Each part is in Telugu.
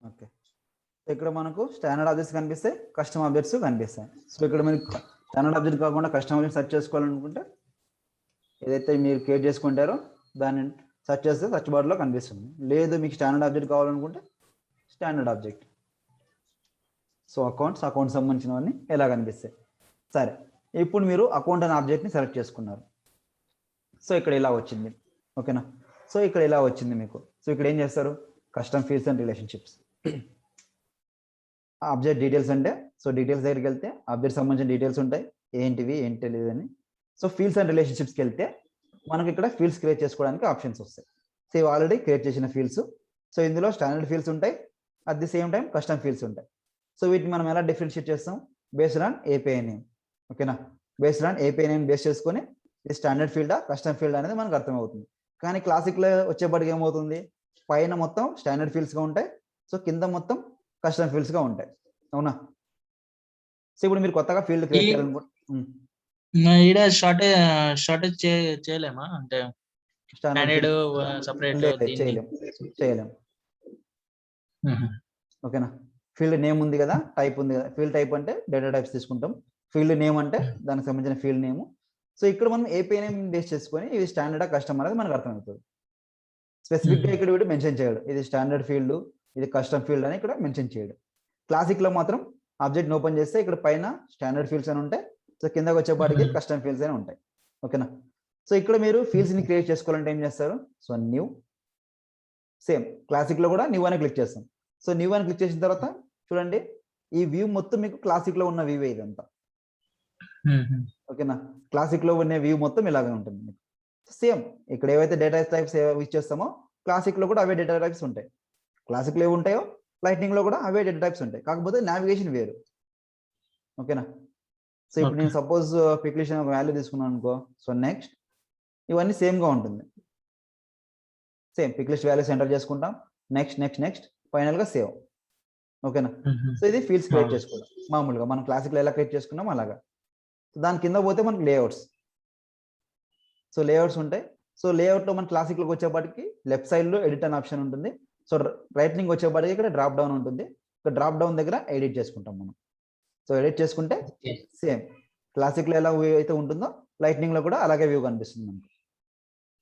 ఓకే. ఇక్కడ మనకు స్టాండర్డ్ ఆబ్జెక్ట్స్ కనిపిస్తాయి, కస్టమ్ ఆబ్జెక్ట్స్ కనిపిస్తాయి. సో ఇక్కడ మీరు స్టాండర్డ్ ఆబ్జెక్ట్ కాకుండా కస్టమ్ ఆబ్జెక్ట్ సెర్చ్ చేసుకోవాలనుకుంటే ఏదైతే మీరు క్రియేట్ చేసుకుంటారో దాన్ని సెర్చ్ చేస్తే సెర్చ్ బార్లో కనిపిస్తుంది. లేదు మీకు స్టాండర్డ్ ఆబ్జెక్ట్ కావాలనుకుంటే స్టాండర్డ్ ఆబ్జెక్ట్. సో అకౌంట్ సంబంధించినవన్నీ ఎలా కనిపిస్తాయి. సరే, ఇప్పుడు మీరు అకౌంట్ అనే ఆబ్జెక్ట్ని సెలెక్ట్ చేసుకున్నారు. సో ఇక్కడ ఇలా వచ్చింది. ఓకేనా. సో ఇక్కడ ఇలా వచ్చింది మీకు. సో ఇక్కడ ఏం చేస్తారు, custom fields and relationships. Object details అంటే, సో డీటెయిల్స్ దగ్గరికి వెళ్తే ఆబ్జెక్ట్ సంబంధించిన డీటెయిల్స్ ఉంటాయి, ఏంటివి ఏంటి తెలియదు అని. సో ఫీల్డ్స్ అండ్ రిలేషన్షిప్స్కి వెళ్తే మనకి ఇక్కడ ఫీల్డ్స్ క్రియేట్ చేసుకోవడానికి ఆప్షన్స్ వస్తాయి. సో ఇవి ఆల్రెడీ క్రియేట్ చేసిన ఫీల్డ్స్. సో ఇందులో స్టాండర్డ్ ఫీల్డ్స్ ఉంటాయి, at the same time custom fields ఉంటాయి. సో వీటిని మనం ఎలా డిఫరెన్షియేట్ చేస్తాం, బేస్డ్ ఆన్ ఏపీఐ నేమ్. ఓకేనా. Based on API name base చేసుకొని ఇది స్టాండర్డ్ ఫీల్డా కస్టమ్ ఫీల్డ్ అనేది మనకు అర్థమవుతుంది. కానీ క్లాసిక్లో వచ్చేప్పటికి ఏమవుతుంది, పైన మొత్తం స్టాండర్డ్ ఫీల్డ్స్గా ఉంటాయి, సో కింద మొత్తం కస్టమ్ ఫీల్డ్స్గా ఉంటాయి. అవునా. సో ఇప్పుడు మీరు కొత్తగా ఫీల్డ్ క్రియేట్ చేయాలనుకుంటే ఈడ షార్టేజ్ చేయలేమా, అంటే స్టాండర్డ్ సెపరేట్ చేయలేం. ఓకేనా. ఫీల్డ్ నేమ్ ఉంది కదా, టైప్ ఉంది కదా. ఫీల్డ్ టైప్ అంటే డేటా టైప్స్ తీసుకుంటాం, ఫీల్డ్ నేమ్ అంటే దానికి సంబంధించిన ఫీల్డ్ నేమ్. సో ఇక్కడ మనం ఏపీఐ నేమ్ బేస్ చేసుకొని ఇది స్టాండర్డ్ కస్టమ్ అనేది మనకు అర్థమవుతుంది. స్పెసిఫిక్గా ఇక్కడ వీడు మెన్షన్ చేయడు ఇది స్టాండర్డ్ ఫీల్డ్ ఇది కస్టమ్ ఫీల్డ్ అని ఇక్కడ మెన్షన్ చేయడు. క్లాసిక్లో మాత్రం ఆబ్జెక్ట్ ఓపెన్ చేస్తే ఇక్కడ పైన స్టాండర్డ్ ఫీల్డ్స్ అని ఉంటాయి, సో కిందకి వచ్చేపాటికి కస్టమ్ ఫీల్డ్స్ అని ఉంటాయి. ఓకేనా. సో ఇక్కడ మీరు ఫీల్డ్స్ని క్రియేట్ చేసుకోవాలంటే ఏం చేస్తారు, సో న్యూ, సేమ్ క్లాసిక్లో కూడా న్యూ అని క్లిక్ చేస్తాం. సో న్యూ అని క్లిక్ చేసిన తర్వాత చూడండి ఈ వ్యూ మొత్తం మీకు క్లాసిక్లో ఉన్న వ్యూ ఇదంతా. ఓకేనా. క్లాసిక్లో ఉన్న వ్యూ మొత్తం ఇలాగే ఉంటుంది మీకు. సేమ్ ఇక్కడ ఏవైతే డేటా టైప్స్ యూజ్ చేస్తామో క్లాసిక్లో కూడా అవే డేటా టైప్స్ ఉంటాయి. క్లాసిక్లో ఏవి ఉంటాయో లైట్నింగ్లో కూడా అవే డేటా టైప్స్ ఉంటాయి, కాకపోతే నావిగేషన్ వేరు. ఓకేనా. సో ఇప్పుడు నేను సపోజ్ పిక్లిషన్ ఒక వాల్యూ తీసుకున్నాను అనుకో, సో నెక్స్ట్ ఇవన్నీ సేమ్గా ఉంటుంది. సేమ్ పిక్లిస్ట్ వాల్యూస్ ఎంటర్ చేసుకుంటాం, నెక్స్ట్ నెక్స్ట్ నెక్స్ట్ ఫైనల్గా సేవ్. ఓకేనా. సో ఇది ఫీల్డ్స్ క్రియేట్ చేసుకోవడం మామూలుగా మనం క్లాసిక్లో ఎలా క్రియేట్ చేసుకున్నాం అలాగా. దాని కింద పోతే మనకి లేఅవుట్స్. సో లేఅవుట్స్ ఉంటాయి. సో లేఅవుట్లో మన క్లాసిక్లోకి వచ్చేపాటికి లెఫ్ట్ సైడ్లో ఎడిట్ అనే ఆప్షన్ ఉంటుంది. సో రైట్నింగ్ వచ్చేపాటికి ఇక్కడ డ్రాప్ డౌన్ ఉంటుంది. ఇక్కడ డ్రాప్ డౌన్ దగ్గర ఎడిట్ చేసుకుంటాం మనం. సో ఎడిట్ చేసుకుంటే సేమ్ క్లాసిక్లో ఎలా వ్యూ అయితే ఉంటుందో లైట్నింగ్లో కూడా అలాగే వ్యూ కనిపిస్తుంది మనకు.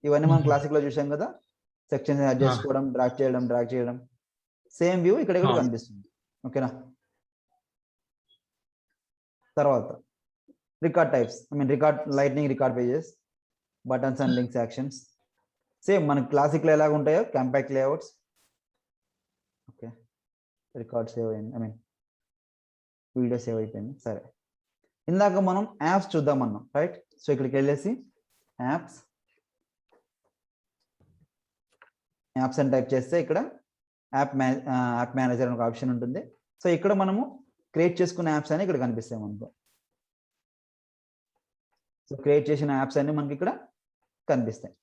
ఇవన్నీ మనం క్లాసిక్లో చూసాం కదా, సెక్షన్స్ యాడ్ చేసుకోవడం, డ్రాగ్ చేయడం సేమ్ వ్యూ ఇక్కడ కూడా కనిపిస్తుంది. ఓకేనా. తర్వాత record types, lightning record pages, buttons and links actions. Same మనకి క్లాసిక్లో ఎలాగ ఉంటాయో compact layouts. Okay, record save అయింది, వీడియో సేవ్ అయిపోయింది. సరే, ఇందాక మనం యాప్స్ చూద్దామన్నాం రైట్. సో ఇక్కడికి వెళ్ళేసి యాప్స్ అని టైప్ చేస్తే ఇక్కడ యాప్ మేనేజర్ అని ఒక ఆప్షన్ ఉంటుంది. సో ఇక్కడ మనము క్రియేట్ చేసుకున్న యాప్స్ అని ఇక్కడ కనిపిస్తాయి మనకు. సో క్రియేట్ చేసిన యాప్స్ అన్ని మనకి ఇక్కడ కనిపిస్తాయి.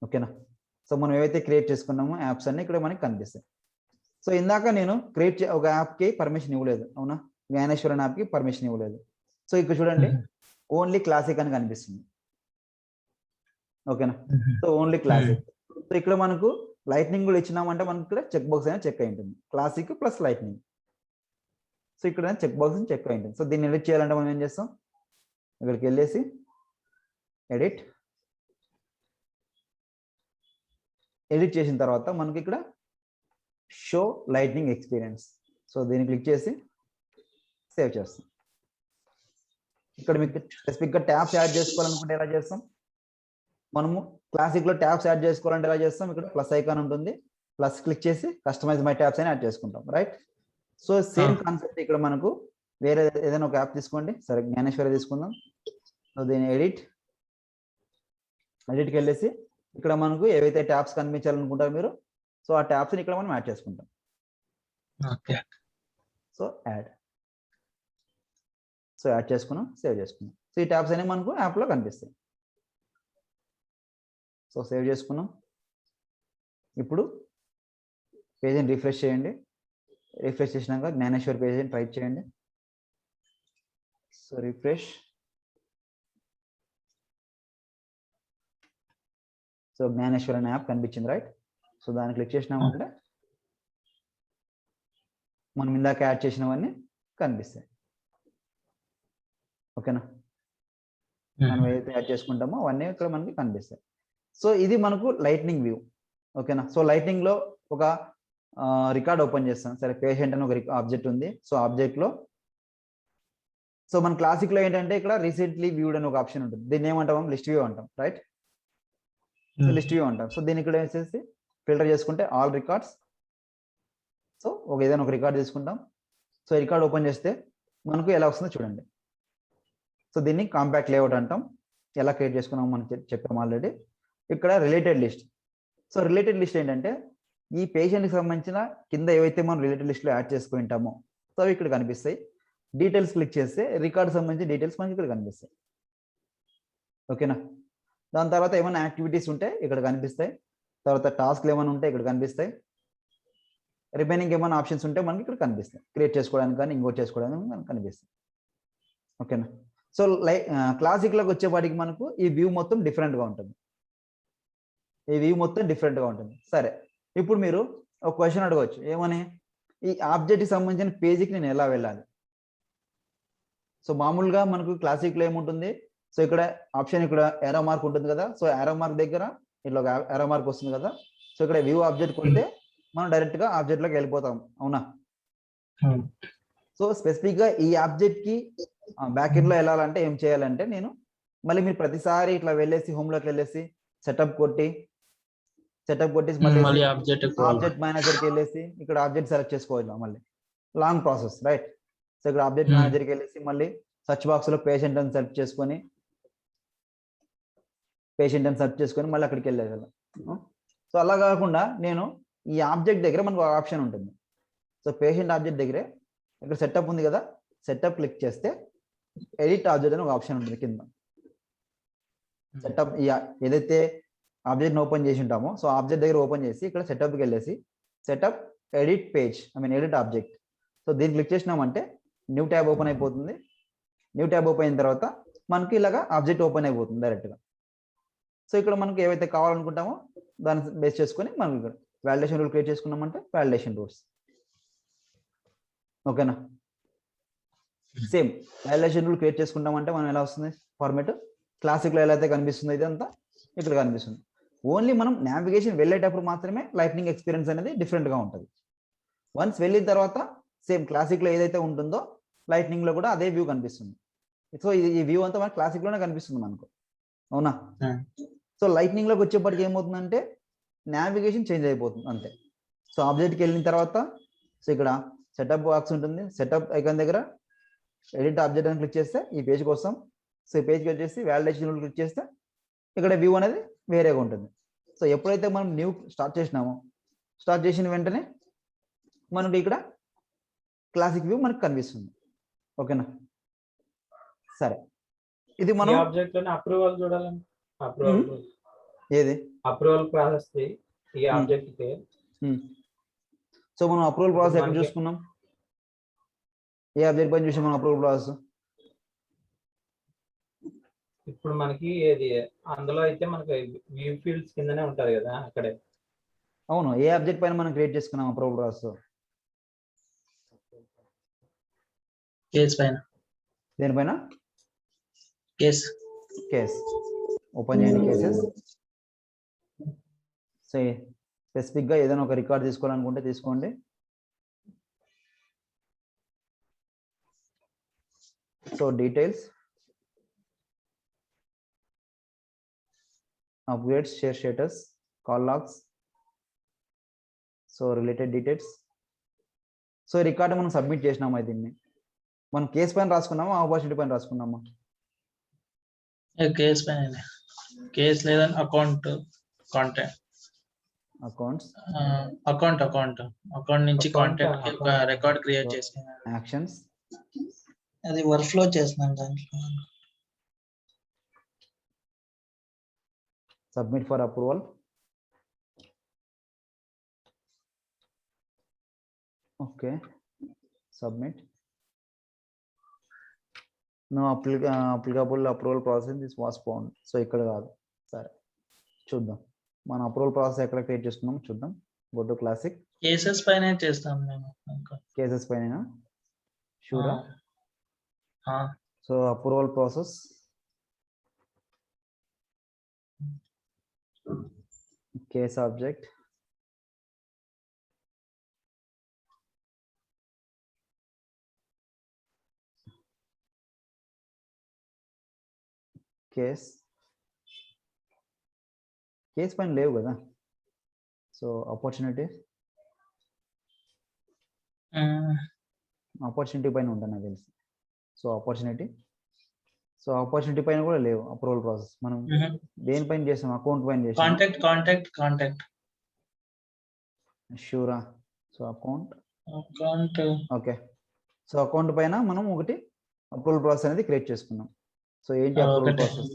ఓకేనా. సో మనం ఏవైతే క్రియేట్ చేసుకున్నామో యాప్స్ అన్ని ఇక్కడ మనకి కనిపిస్తాయి. సో ఇందాక నేను ఒక యాప్కి పర్మిషన్ ఇవ్వలేదు, అవునా. జ్ఞానేశ్వరన్ యాప్కి పర్మిషన్ ఇవ్వలేదు. సో ఇక్కడ చూడండి ఓన్లీ క్లాసిక్ అని కనిపిస్తుంది. ఓకేనా. So only classic. సో ఇక్కడ మనకు లైట్నింగ్ కూడా ఇచ్చినామంటే మనకి ఇక్కడ చెక్ బాక్స్ అనేది చెక్ అయి ఉంటుంది, క్లాసిక్ ప్లస్ లైట్నింగ్. సో ఇక్కడ చెక్ బాక్స్ చెక్ అయి ఉంటుంది. సో దీన్ని ఎడిట్ చేయాలంటే మనం ఏం చేస్తాం, ఇక్కడికి వెళ్ళేసి ఎడిట్ చేసిన తర్వాత మనకి ఇక్కడ షో లైట్నింగ్ ఎక్స్పీరియన్స్. సో దీన్ని క్లిక్ చేసి సేవ్ చేస్తాం. ఇక్కడ మీకు స్పెసిఫిక్గా ట్యాబ్స్ యాడ్ చేసుకోవాలనుకుంటే ఎలా చేస్తాం, మనము క్లాసిక్లో ట్యాబ్స్ యాడ్ చేసుకోవాలంటే ఎలా చేస్తాం, ఇక్కడ ప్లస్ ఐకాన్ ఉంటుంది, ప్లస్ క్లిక్ చేసి కస్టమైజ్ మై ట్యాబ్స్ అని యాడ్ చేసుకుంటాం రైట్. సో సేమ్ కాన్సెప్ట్ ఇక్కడ మనకు వేరే ఏదైనా ఒక యాప్ తీసుకోండి, సరే జ్ఞానేశ్వరి తీసుకుందాం. సో దీని ఎడిట్కి వెళ్ళేసి ఇక్కడ మనకు ఏవైతే ట్యాబ్స్ కనిపించాలనుకుంటారో మీరు, సో ఆ ట్యాబ్స్ని ఇక్కడ మనం యాడ్ చేసుకుంటాం. సో యాడ్ చేసుకున్నాం, సేవ్ చేసుకున్నాం. సో ఈ ట్యాబ్స్ అనేవి మనకు యాప్లో కనిపిస్తాయి. సో సేవ్ చేసుకున్నాం. ఇప్పుడు పేజీని రిఫ్రెష్ చేయండి. రిఫ్రెష్ చేసినాక జ్ఞానేశ్వర్ పేజీని టైప్ చేయండి. So refresh. సో జ్ఞానేశ్వర్ అనే యాప్ కనిపించింది రైట్. సో దాన్ని క్లిక్ చేసినామంటే మనం ఇందాక యాడ్ చేసినవన్నీ కనిపిస్తాయి. ఓకేనా, మనం ఏదైతే యాడ్ చేసుకుంటామో అవన్నీ ఇక్కడ మనకి కనిపిస్తాయి. సో ఇది మనకు లైట్నింగ్ వ్యూ. ఓకేనా, సో లైట్నింగ్ లో ఒక రికార్డ్ ఓపెన్ చేస్తాం. సరే, పేషెంట్ అని ఒక ఆబ్జెక్ట్ ఉంది. సో ఆబ్జెక్ట్ లో సో మన క్లాసిక్ లో ఏంటంటే ఇక్కడ రీసెంట్లీ వ్యూడ్ అని ఒక ఆప్షన్ ఉంటుంది. దీన్ని ఏమంటాం? లిస్ట్ వ్యూ అంటాం, రైట్? సో లిస్ట్ వ్యూ అంటాం. సో దీన్ని ఇక్కడ వేసేసి ఫిల్టర్ చేసుకుంటే ఆల్ రికార్డ్స్. సో ఏదైనా ఒక రికార్డ్ తీసుకుంటాం. సో రికార్డ్ ఓపెన్ చేస్తే మనకు ఎలా వస్తుందో చూడండి. సో దీన్ని కాంపాక్ట్ లేఅవుట్ అంటాం. ఎలా క్రియేట్ చేసుకున్నాం మనం చెప్పాము ఆల్రెడీ. ఇక్కడ related list. So related list ఏంటంటే ఈ పేషెంట్కి సంబంధించిన కింద ఏవైతే మనం రిలేటెడ్ లిస్ట్లో యాడ్ చేసుకుని ఉంటామో సో అవి ఇక్కడ కనిపిస్తాయి. డీటెయిల్స్ క్లిక్ చేస్తే రికార్డ్ సంబంధించిన డీటెయిల్స్ మనకి ఇక్కడ కనిపిస్తాయి. ఓకేనా, దాని తర్వాత ఏమైనా యాక్టివిటీస్ ఉంటే ఇక్కడ కనిపిస్తాయి. తర్వాత టాస్క్లు ఏమైనా ఉంటే ఇక్కడ కనిపిస్తాయి. రిమైనింగ్ ఏమైనా ఆప్షన్స్ ఉంటే మనకి ఇక్కడ కనిపిస్తాయి. క్రియేట్ చేసుకోవడానికి కానీ ఇంకోటి చేసుకోవడానికి మనకు కనిపిస్తాయి. ఓకేనా, సో క్లాసిక్లోకి వచ్చేపాటికి మనకు ఈ వ్యూ మొత్తం డిఫరెంట్గా ఉంటుంది. ఈ వ్యూ మొత్తం డిఫరెంట్గా ఉంటుంది. సరే, ఇప్పుడు మీరు ఒక క్వశ్చన్ అడగవచ్చు, ఏమని? ఈ ఆబ్జెక్ట్కి సంబంధించిన పేజీకి నేను ఎలా వెళ్ళాలి? సో మామూలుగా మనకు క్లాసిక్లో ఏముంటుంది? సో ఇక్కడ ఆప్షన్ ఇక్కడ ఏరో మార్క్ ఉంటుంది కదా. సో ఏరో మార్క్ దగ్గర ఇట్లా ఒక ఏరో మార్క్ వస్తుంది కదా. సో ఇక్కడ వ్యూ ఆబ్జెక్ట్ కొడితే మనం డైరెక్ట్గా ఆబ్జెక్ట్లోకి వెళ్ళిపోతాం, అవునా? సో స్పెసిఫిక్గా ఈ ఆబ్జెక్ట్కి బ్యాక్ ఎండ్లో వెళ్ళాలంటే ఏం చేయాలంటే నేను మళ్ళీ మీరు ప్రతిసారి ఇట్లా వెళ్ళేసి హోమ్లోకి వెళ్ళేసి సెటప్ కొట్టి మళ్ళీ ఆబ్జెక్ట్ మేనేజర్కి వెళ్ళేసి ఇక్కడ ఆబ్జెక్ట్ సెలెక్ట్ చేసుకోవాలి. మళ్ళీ లాంగ్ ప్రాసెస్, రైట్? సో ఇక్కడ ఆబ్జెక్ట్ మేనేజర్కి వెళ్ళేసి మళ్ళీ సర్చ్ బాక్స్లో పేషెంట్ అని సెర్చ్ చేసుకొని మళ్ళీ అక్కడికి వెళ్ళేది. సో అలా కాకుండా నేను ఈ ఆబ్జెక్ట్ దగ్గర మనకు ఒక ఆప్షన్ ఉంటుంది. సో పేషెంట్ ఆబ్జెక్ట్ దగ్గరే ఇక్కడ సెటప్ ఉంది కదా. సెటప్ క్లిక్ చేస్తే ఎడిట్ ఆబ్జెక్ట్ అని ఒక ఆప్షన్ ఉంటుంది కింద. సెటప్ ఏదైతే ఆబ్జెక్ట్ని ఓపెన్ చేసి ఉంటామో సో ఆబ్జెక్ట్ దగ్గర ఓపెన్ చేసి ఇక్కడ సెటప్కి వెళ్ళేసి setup edit page edit object. So దీన్ని క్లిక్ చేసినామంటే న్యూ ట్యాబ్ ఓపెన్ అయిపోతుంది. న్యూ ట్యాబ్ ఓపెన్ అయిన తర్వాత మనకి ఇలాగా ఆబ్జెక్ట్ ఓపెన్ అయిపోతుంది డైరెక్ట్గా. సో ఇక్కడ మనకి ఏవైతే కావాలనుకుంటామో దాన్ని బేస్ చేసుకొని మనం ఇక్కడ వాలిడేషన్ రూల్ క్రియేట్ చేసుకున్నామంటే వాలిడేషన్ రూల్స్. ఓకేనా, సేమ్ వాలిడేషన్ రూల్ క్రియేట్ చేసుకుంటామంటే మనం ఎలా వస్తుంది ఫార్మేట్? క్లాసిక్లో ఎలా అయితే కనిపిస్తుందో ఇదంతా ఇక్కడ కనిపిస్తుంది. ఓన్లీ మనం నావిగేషన్ వెళ్ళేటప్పుడు మాత్రమే లైట్నింగ్ ఎక్స్పీరియన్స్ అనేది డిఫరెంట్గా ఉంటుంది. వన్స్ వెళ్ళిన తర్వాత సేమ్ క్లాసిక్లో ఏదైతే ఉంటుందో లైట్నింగ్లో కూడా అదే వ్యూ కనిపిస్తుంది. సో ఈ వ్యూ అంతా మనకి క్లాసిక్లోనే కనిపిస్తుంది మనకు, అవునా? సో లైట్నింగ్లోకి వచ్చేప్పటికి ఏమవుతుందంటే నావిగేషన్ చేంజ్ అయిపోతుంది అంతే. సో ఆబ్జెక్ట్కి వెళ్ళిన తర్వాత సో ఇక్కడ సెటప్ బాక్స్ ఉంటుంది. సెటప్ ఐకాన్ దగ్గర ఎడిట్ ఆబ్జెక్ట్ అని క్లిక్ చేస్తే ఈ పేజ్కి వస్తాం. సో ఈ పేజ్కి వచ్చేసి వాలిడేషన్ రూల్ క్లిక్ చేస్తే ఇక్కడ వ్యూ అనేది వేరేగా ఉంటుంది. సో ఎప్పుడైతే మనం న్యూ స్టార్ట్ చేసిన వెంటనే మనకి ఇక్కడ క్లాసిక్ వ్యూ మనకు కనిపిస్తుంది. ఓకేనా, సరే. ఇది మనం అప్రూవల్ చూడాలండి. ఏది అప్రూవల్ ప్రాసెస్ ఈ ఆబ్జెక్ట్ కి. సో మనం అప్రూవల్ ప్రాసెస్ ఎక్కడ చూసుకున్నాం? ఏ ఆబ్జెక్ట్ పైన చూసాం మనం అప్రూవల్ ప్రాసెస్? ఇప్పుడు మనకి ఏది అందులో అయితే మనకి వ్యూ ఫీల్డ్స్ కిందనే ఉంటది కదా అక్కడే. అవును, ఏ ఆబ్జెక్ట్ పైన మనం క్రియేట్ చేసుకున్నాం అప్రూవల్ ప్రాసెస్? కేస్ పైన. దేనిపైన? కేస్ ఓపెన్ చేయండి. కేసెస్. సో స్పెసిఫిక్గా ఏదైనా ఒక రికార్డ్ తీసుకోవాలనుకుంటే తీసుకోండి. So details, upgrades, share status, call logs, so related details. So record మనం సబ్మిట్ చేసినామా? దీన్ని మనం కేస్ పైన రాసుకున్నామా ఆపర్చునిటీ పైన రాసుకున్నామా? కేస్ పైన. కేస్ లేదా అకౌంట్ నుంచి కాంటాక్ట్ ఒక రికార్డ్ క్రియేట్ చేసి యాక్షన్స్ అది వర్క్ ఫ్లో చేస్తున్నాం దాంట్లో. Submit for approval. Okay, submit. No applicable approval process this was found. So ఇక్కడ కాదు, సరే చూద్దాం. మన అప్రూవల్ ప్రాసెస్ ఎక్కడ క్రియేట్ చేసుకున్నాం చూద్దాం. Go to classic. కేసెస్ పైన చేస్తాం మేము ఇంకా. కేసెస్ పైన షూరా. So approval process case object case పైన లేవు కదా. సో ఆపర్చునిటీ పైన ఉంటుంది నాకు తెలిసి. సో ఆపర్చునిటీ పైన కూడా లేవు అప్రూవల్ ప్రాసెస్. మనం దేనిపైన చేసాం? అకౌంట్ పైన చేసాం. కాంటాక్ట్ షూరా. So account okay. So account పైన మనం ఒకటి అప్రూవల్ ప్రాసెస్ అనేది క్రియేట్ చేసుకున్నాం. సో ఏంటి approval process?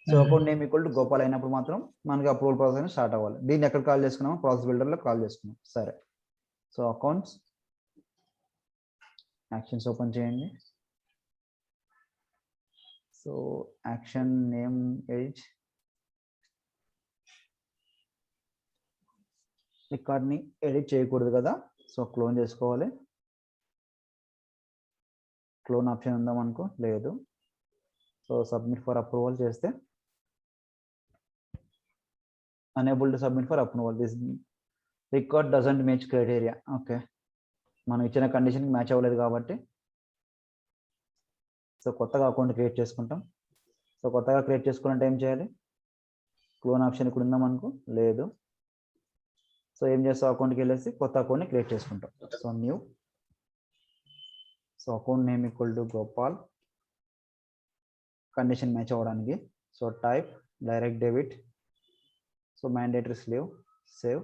So account name equal to Gopal అయినప్పుడు మాత్రం మనకి అప్రూవల్ ప్రాసెస్ అనేది స్టార్ట్ అవ్వాలి. దీన్ని ఎక్కడ కాల్ చేసుకున్నాము? ప్రాసెస్ బిల్డర్లో కాల్ చేసుకున్నాం. సరే, సో అకౌంట్స్ యాక్షన్స్ ఓపెన్ చేయండి. సో యాక్షన్ నేమ్ ఏజ్ రికార్డ్ని ఎడిట్ చేయకూడదు కదా. సో క్లోన్ చేసుకోవాలి. క్లోన్ ఆప్షన్ ఉందామనుకో, లేదు. సో సబ్మిట్ ఫర్ అప్రూవల్ చేస్తే unable to submit for approval, this record doesn't match criteria. Okay, మనం ఇచ్చిన కండిషన్కి మ్యాచ్ అవ్వలేదు కాబట్టి సో కొత్తగా అకౌంట్ క్రియేట్ చేసుకుంటాం. సో కొత్తగా క్రియేట్ చేసుకున్నట్టు ఏం చేయాలి? క్లోన్ ఆప్షన్ ఇక్కడ ఉందామనుకో, లేదు. సో ఏం చేస్తాం? అకౌంట్కి వెళ్ళేసి కొత్త అకౌంట్ని క్రియేట్ చేసుకుంటాం. So new. So account name equal to Gopal, condition match అవ్వడానికి. So type direct debit. So mandatory స్లీవ్. సేవ్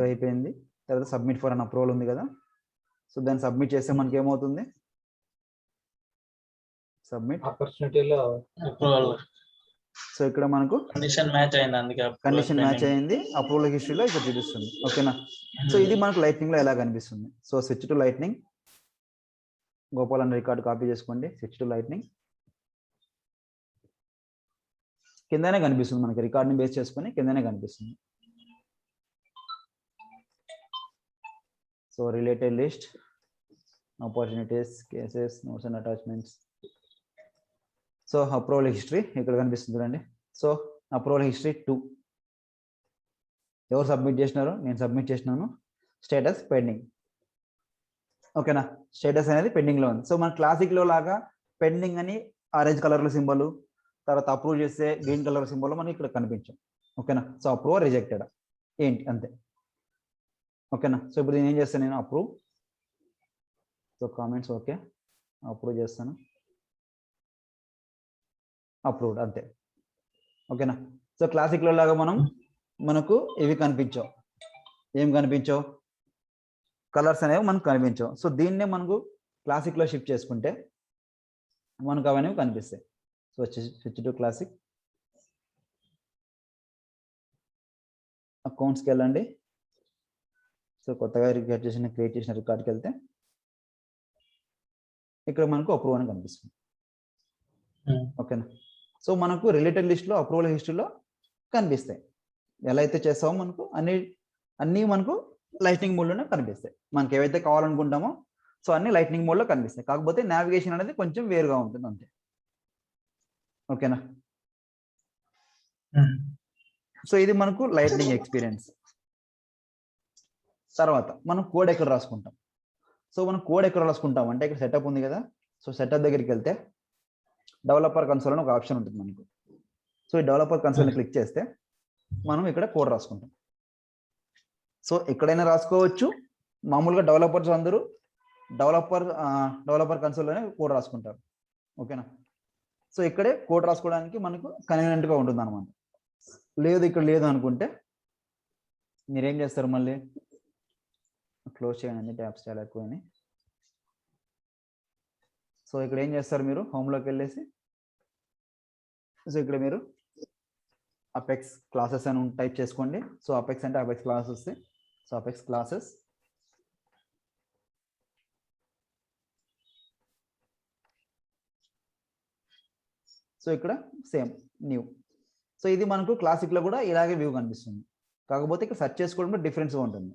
అయిపోయింది. తర్వాత సబ్మిట్ ఫర్ అన్ అప్రూవల్ ఉంది కదా. సో దాన్ని సబ్మిట్ చేస్తే మనకి ఏమవుతుంది? సబ్మిట్ ఆపర్చునిటీలో సో ఇక్కడ మనకు కండిషన్ మ్యాచ్ అయింది, అందుకే కండిషన్ మ్యాచ్ అయింది. అప్రూవల్ హిస్టరీలో ఇక్కడ చూపిస్తుంది. ఓకేనా. సో ఇది మనకు లైట్నింగ్ లో ఎలా కనిపిస్తుంది? So switch to lightning. Gopal అన్న రికార్డ్ కాపీ చేసుకోండి. Switch to lightning. కిందనే కనిపిస్తుంది మనకి, రికార్డ్ని బేస్ చేసుకొని కిందనే కనిపిస్తుంది. So related list, opportunities, cases, notes and attachments. So approval history ఇక్కడ కనిపిస్తుంది చూడండి. సో అప్రూవల్ హిస్టరీ 2 ఎవరు సబ్మిట్ చేసినారు? నేను సబ్మిట్ చేసినాను. Status pending. ఓకేనా, స్టేటస్ అనేది పెండింగ్ లో ఉంది. సో మన క్లాసిక్ లో లాగా పెండింగ్ అని ఆరెంజ్ కలర్ లో సింబల్, తర్వాత అప్రూవ్ చేస్తే గ్రీన్ కలర్ సింబల్ మనకి ఇక్కడ కనిపించాం. ఓకేనా. సో అప్రూవ్ రిజెక్టెడ్ ఏంటి అంతే. ఓకేనా. సో ఇప్పుడు నేను ఏం చేస్తాను? నేను approve. So comments okay, approve చేస్తాను. అప్రూవ్డ్ అంతే. ఓకేనా. సో క్లాసిక్లో లాగా మనకు ఇవి కనిపించావు. ఏం కనిపించావు? కలర్స్ అనేవి మనకు కనిపించవు. సో దీన్నే మనకు క్లాసిక్లో షిఫ్ట్ చేసుకుంటే మనకు అవన్నీ కనిపిస్తాయి. So switch to classic. అకౌంట్స్కి వెళ్ళండి. సో కొత్తగా క్రియేట్ చేసిన రికార్డ్కి వెళ్తే ఇక్కడ మనకు అప్రూవ్ అని కనిపిస్తుంది. ఓకేనా. సో మనకు రిలేటెడ్ లిస్ట్లో అప్రూవల్ హిస్టరీలో కనిపిస్తాయి. ఎలా అయితే చేస్తామో మనకు అన్నీ మనకు లైట్నింగ్ మోడ్లోనే కనిపిస్తాయి. మనకి ఏవైతే కావాలనుకుంటామో సో అన్ని లైట్నింగ్ మోడ్లో కనిపిస్తాయి. కాకపోతే నావిగేషన్ అనేది కొంచెం వేరుగా ఉంటుంది అంతే. ఓకేనా. సో ఇది మనకు లైట్నింగ్ ఎక్స్పీరియన్స్. తర్వాత మనం కోడ్ ఎక్కడ రాసుకుంటాం? సో మనం కోడ్ ఎక్కడ రాసుకుంటాం అంటే ఇక్కడ సెటప్ ఉంది కదా. సో సెటప్ దగ్గరికి వెళ్తే డెవలపర్ కన్సోల్ అని ఒక ఆప్షన్ ఉంటుంది మనకు. సో ఈ డెవలపర్ కన్సోల్ని క్లిక్ చేస్తే మనం ఇక్కడ కోడ్ రాసుకుంటాం. సో ఎక్కడైనా రాసుకోవచ్చు. మామూలుగా డెవలపర్స్ అందరూ డెవలపర్ కన్సోల్లోనే కోడ్ రాసుకుంటారు. ఓకేనా. సో ఇక్కడే కోడ్ రాసుకోవడానికి మనకు కన్వీనియంట్గా ఉంటుంది అనమాట. లేదు ఇక్కడ లేదు అనుకుంటే మీరేం చేస్తారు? మళ్ళీ క్లోజ్ చేయండి, ట్యాబ్స్ చాలా ఎక్కువని. సో ఇక్కడ ఏం చేస్తారు? మీరు హోమ్లోకి వెళ్ళేసి సో ఇక్కడ మీరు అపెక్స్ క్లాసెస్ అని టైప్ చేసుకోండి. సో అపెక్స్ అంటే అపెక్స్ క్లాసెస్ వస్తాయి. So apex classes. సో ఇక్కడ సేమ్ న్యూ. సో ఇది మనకు క్లాసిక్లో కూడా ఇలాగే వ్యూ కనిపిస్తుంది, కాకపోతే ఇక్కడ సెర్చ్ చేసుకోవడంలో డిఫరెన్స్గా ఉంటుంది.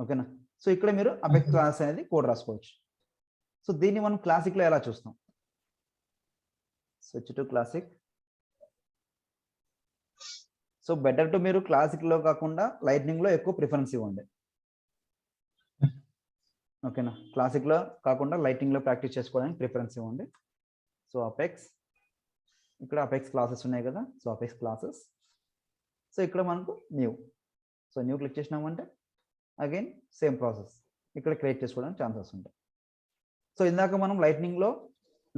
ఓకేనా. సో ఇక్కడ మీరు అపెక్స్ క్లాస్ అనేది కోడ్ రాసుకోవచ్చు. సో దీన్ని మనం క్లాసిక్లో ఎలా చూస్తాం? Switch to classic. So better to మీరు క్లాసిక్లో కాకుండా లైట్నింగ్లో ఎక్కువ ప్రిఫరెన్స్ ఇవ్వండి. ఓకేనా. క్లాసిక్లో కాకుండా లైటింగ్లో ప్రాక్టీస్ చేసుకోవడానికి ప్రిఫరెన్స్ ఇవ్వండి. సో అపెక్స్, ఇక్కడ అపెక్స్ క్లాసెస్ ఉన్నాయి కదా, సో అపెక్స్ క్లాసెస్. సో ఇక్కడ మనకు న్యూ. సో న్యూ క్లిక్ చేసినామంటే అగైన్ సేమ్ ప్రాసెస్, ఇక్కడ క్రియేట్ చేసుకోవడానికి ఛాన్సెస్ ఉంటాయి. సో ఇందాక మనం లైట్నింగ్లో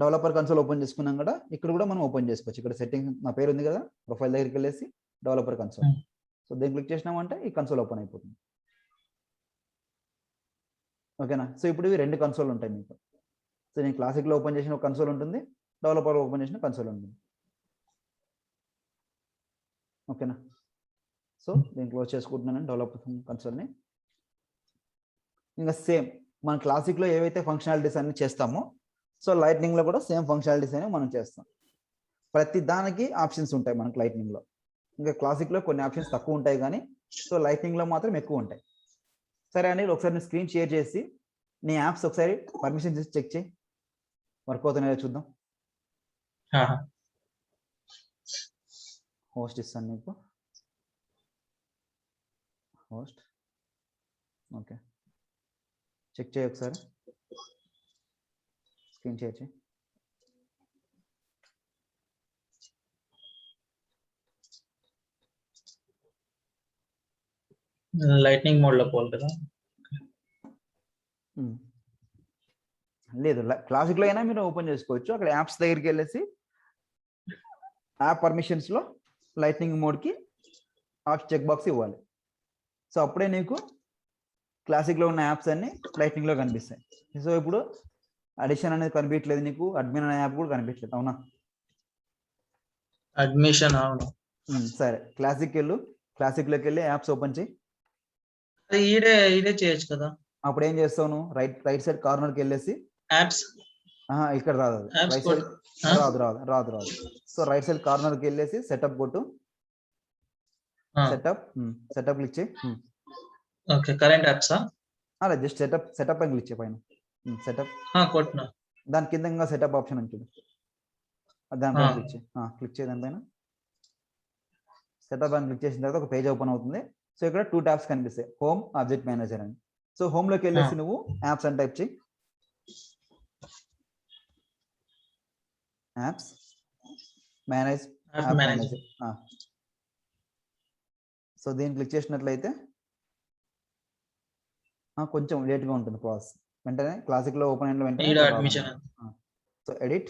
డెవలపర్ కన్సోల్ ఓపెన్ చేసుకున్నాం కదా, ఇక్కడ కూడా మనం ఓపెన్ చేసుకోవచ్చు. ఇక్కడ సెట్టింగ్ నా పేరు ఉంది కదా, ప్రొఫైల్ దగ్గరికి వెళ్ళేసి డెవలపర్ కన్సోల్. సో దీన్ని క్లిక్ చేసినామంటే ఈ కన్సోల్ ఓపెన్ అయిపోతుంది. ఓకేనా. సో ఇప్పుడు ఇవి 2 కన్సోల్ ఉంటాయి మీకు. సో నేను క్లాసిక్లో ఓపెన్ చేసిన ఒక కన్సోల్ ఉంటుంది, డెవలపర్ ఓపెన్ చేసిన కన్సోల్ ఉంటుంది. ఓకేనా. సో నేను క్లోజ్ చేసుకుంటున్నాను డెవలపర్ కన్సోల్ని. ఇంకా సేమ్ మన క్లాసిక్లో ఏవైతే ఫంక్షనాలిటీస్ అన్ని చేస్తామో, సో లైట్నింగ్లో కూడా సేమ్ ఫంక్షనాలిటీస్ అనేవి మనం చేస్తాం. ప్రతి దానికి ఆప్షన్స్ ఉంటాయి మనకు లైట్నింగ్లో. ఇంకా క్లాసిక్లో కొన్ని ఆప్షన్స్ తక్కువ ఉంటాయి కానీ, సో లైట్నింగ్లో మాత్రం ఎక్కువ ఉంటాయి. సరే అని ఒకసారి నేను స్క్రీన్ షేర్ చేసి నీ యాప్స్ ఒకసారి పర్మిషన్ చేసి చెక్ చేయి, వర్క్ అవుతున్నాయో చూద్దాం. హోస్ట్ ఇస్తాను నీకు, హోస్ట్. ఓకే, చెక్ చేయి ఒకసారి, స్క్రీన్ షేర్ చేయి. లైట్నింగ్ మోడ్ లో పోవాలి కదా. లేదు, క్లాసిక్లో అయినా మీరు ఓపెన్ చేసుకోవచ్చు. అక్కడ యాప్స్ దగ్గరికి వెళ్ళేసి యాప్ పర్మిషన్స్ లో లైట్నింగ్ మోడ్కి చెక్ బాక్స్ ఇవ్వాలి. సో అప్పుడే నీకు క్లాసిక్లో ఉన్న యాప్స్ అన్ని లైట్నింగ్లో కనిపిస్తాయి. సో ఇప్పుడు అడిషన్ అనేది కనిపించట్లేదు నీకు, అడ్మిన్ అనే యాప్ కూడా కనిపించలేదు, అవునా? అడ్మిషన్, అవును. సరే, క్లాసిక్లోకి వెళ్ళి యాప్స్ ఓపెన్ చేయి. ఈడే చేయొచ్చు కదా. అప్పుడు ఏం చేస్తావు నువ్వు? రైట్ సైడ్ కార్నర్కి వెళ్ళేసి యాప్స్, ఇక్కడ రాదు, రైట్ సైడ్ రాదు. సో రైట్ సైడ్ కార్నర్కి వెళ్ళేసి సెటప్ కొట్టు. సెటప్ క్లిక్ చేయి. ఓకే, కరెంట్ యాప్స్ అలా జస్ట్ సెటప్ అని క్లిక్ చేయి పైన. సెటప్ కొట్టినా, దాని కింద ఇంకా సెటప్ ఆప్షన్ ఉంటుంది, దానిపైన క్లిక్ చేయి. దానిపైన సెటప్ అని క్లిక్ చేసిన తర్వాత ఒక పేజ్ ఓపెన్ అవుతుంది. సో ఇక్కడ 2 టాబ్స్ కనిపిస్తాయి, హోమ్, ఆబ్జెక్ట్ మేనేజర్ అని. సో హోమ్ లోకి వెళ్ళేసి నువ్వు యాప్స్ అని టైప్ చేయి. Apps manager. సో దీన్ని క్లిక్ చేసినట్లయితే కొంచెం లేట్ గా ఉంటుంది ప్రాసెస్. వెంటనే క్లాసిక్ లో ఓపెన్ అయిన వెంటనే so edit,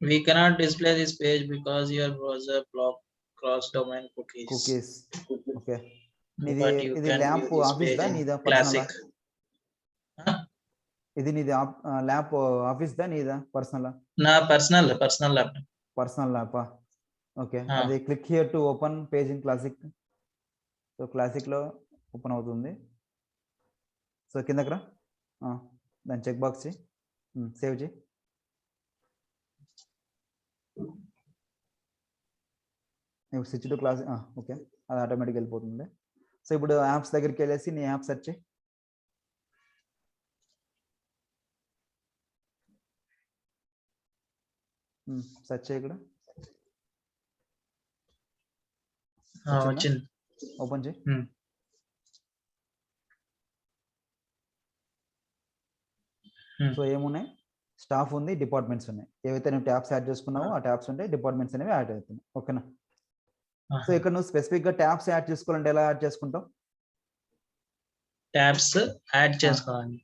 we cannot display this page because your browser block cross domain cookies. Okay, ఇది ల్యాప్ ఆఫీస్ దా నీదా పర్సనల్? ఇది నీది ల్యాప్ ఆఫీస్ దా నీదా పర్సనల్? నా పర్సనల్ ల్యాప్. పర్సనల్ ల్యాపా? ఓకే, అది click here to open page in classic. So classic లో ఓపెన్ అవుతుంది. సో కిందకి రా, దాని చెక్ బాక్స్ చేయి, సేవ్ చేయి. స్విచ్ టు క్లాస్, ఓకే, అది ఆటోమేటిక్ వెళ్ళిపోతుంది. సో ఇప్పుడు యాప్స్ దగ్గరికి వెళ్ళేసి నీ యాప్ సెర్చ్ చేయి. సెర్చ్ చేయి, ఇక్కడ ఓపెన్ చేయి. సో ఏమున్నాయి? స్టాఫ్ ఉంది, డిపార్ట్మెంట్స్ ఉన్నాయి. ఏవైతే నువ్వు ట్యాబ్స్ యాడ్ చేసుకున్నావో ఆ ట్యాబ్స్ ఉంటాయి, డిపార్ట్మెంట్స్ అనేవి యాడ్ అవుతున్నాయి. ఓకేనా? సో ఇక్కడ నువ్వు స్పెసిఫిక్ గా ట్యాబ్స్ యాడ్ చేసుకోవాలంటే ఎలా యాడ్ చేసుకుంటావు? ట్యాబ్స్ యాడ్ చేసుకోవాలి.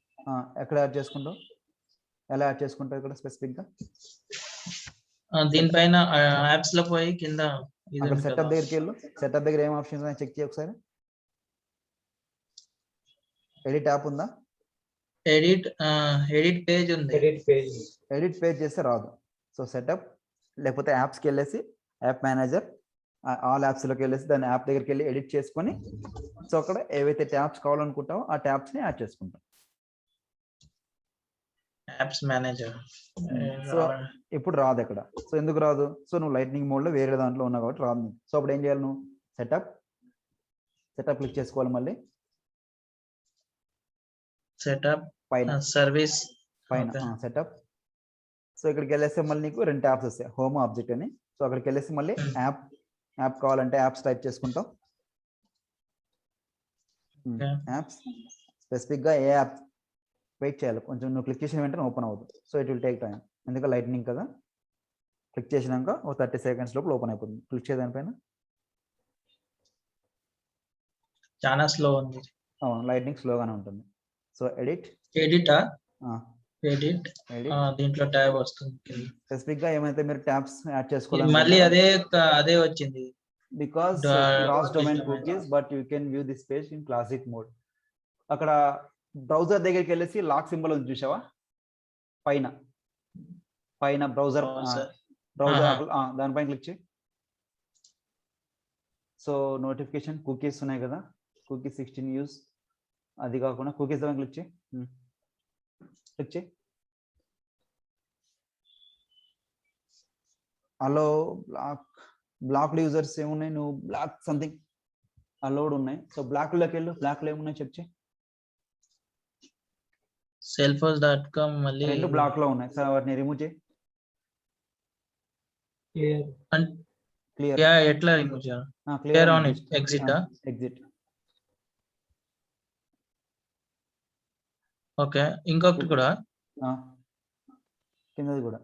ఎక్కడ యాడ్ చేసుకుంటావు? ఎలా యాడ్ చేసుకుంటావు ఇక్కడ స్పెసిఫిక్ గా? దీనిపైన యాప్స్ లో పోయి కింద సెటప్ దగ్గరికి వెళ్ళు. సెటప్ దగ్గర ఏం ఆప్షన్స్ ఉన్నాయో చెక్ చేయి ఒకసారి. ఎడిట్ యాప్ ఉందా? ఎడిట్ పేజ్ ఉంది. ఎడిట్ పేజ్ చేస్తే రాదు. సో సెటప్ లేకపోతే యాప్స్కి వెళ్ళేసి యాప్ మేనేజర్, ఆల్ యాప్స్లోకి వెళ్ళేసి దాని యాప్ దగ్గరికి వెళ్ళి ఎడిట్ చేసుకొని సో అక్కడ ఏవైతే ట్యాబ్స్ కావాలనుకుంటావో ఆ ట్యాబ్స్ని యాడ్ చేసుకుంటాం. Apps manager. సో ఇప్పుడు రాదు అక్కడ. సో ఎందుకు రాదు? సో నువ్వు లైట్నింగ్ మోడ్లో వేరే దాంట్లో ఉన్నావు కాబట్టి రాదు. సో అప్పుడు ఏం చేయాలి? నువ్వు సెటప్ క్లిక్ చేసుకోవాలి. మళ్ళీ సెటప్ పైన సర్వీస్ సెటప్. సో ఇక్కడికి వెళ్ళేస్తే మళ్ళీ నీకు 2 ట్యాబ్స్ వస్తాయి, హోమ్, ఆబ్జెక్ట్ అని. సో అక్కడికి వెళ్ళేసి మళ్ళీ యాప్ కావాలంటే యాప్స్ టైప్ చేసుకుంటాం. యాప్స్ స్పెసిఫిక్గా ఏ యాప్ వెయిట్ చేయాలి కొంచెం. నువ్వు క్లిక్ చేసిన వెంటనే ఓపెన్ అవుతుంది. So it will take time, ఎందుకంటే లైట్నింగ్ కదా. క్లిక్ చేసినాక ఒక 30 seconds లోపల ఓపెన్ అయిపోతుంది. క్లిక్ చేయదానిపైన. చాలా స్లో ఉంది. అవును, లైట్నింగ్ స్లోగానే ఉంటుంది. సో ఎడిట్ దీంట్లో ట్యాబ్ వస్తుంది. స్పెసిఫిక్ గా ఏమైతే మీరు ట్యాబ్స్ యాడ్ మళ్ళీ చేసుకోవాలి అదే వచ్చింది. Because cross domain cookies but you can view this page in classic mode. అక్కడ బ్రౌజర్ దగ్గరికి వెళ్ళేసి లాక్ సింబల్ ఉంది చూసావా పైన బ్రౌజర్ దానిపైన క్లిక్ చేయి. సో నోటిఫికేషన్ కుకీస్ ఉన్నాయి కదా, కుకీస్ 16 యూస్, అది కాకుండా కుకీస్ దాని క్లిక్ చేయి. అలో బ్లాక్డ్ యూజర్స్ ఏమున్నాయి? నువ్వు బ్లాక్ సంథింగ్ అలోడ్ ఉన్నాయి. సో బ్లాక్లోకి వెళ్ళు, బ్లాక్లో ఏమున్నాయి చెక్ చేయి. salesforce.com మళ్ళీ 2 బ్లాక్ లో ఉన్నాయి. సార్ వాటిని రిమూవ్ చేయి. క్లియర్ ఎట్లా రిమూవ్ చేయాలి? Clear on it, exit. Okay, ఇంకొకటి కూడా కిందది కూడా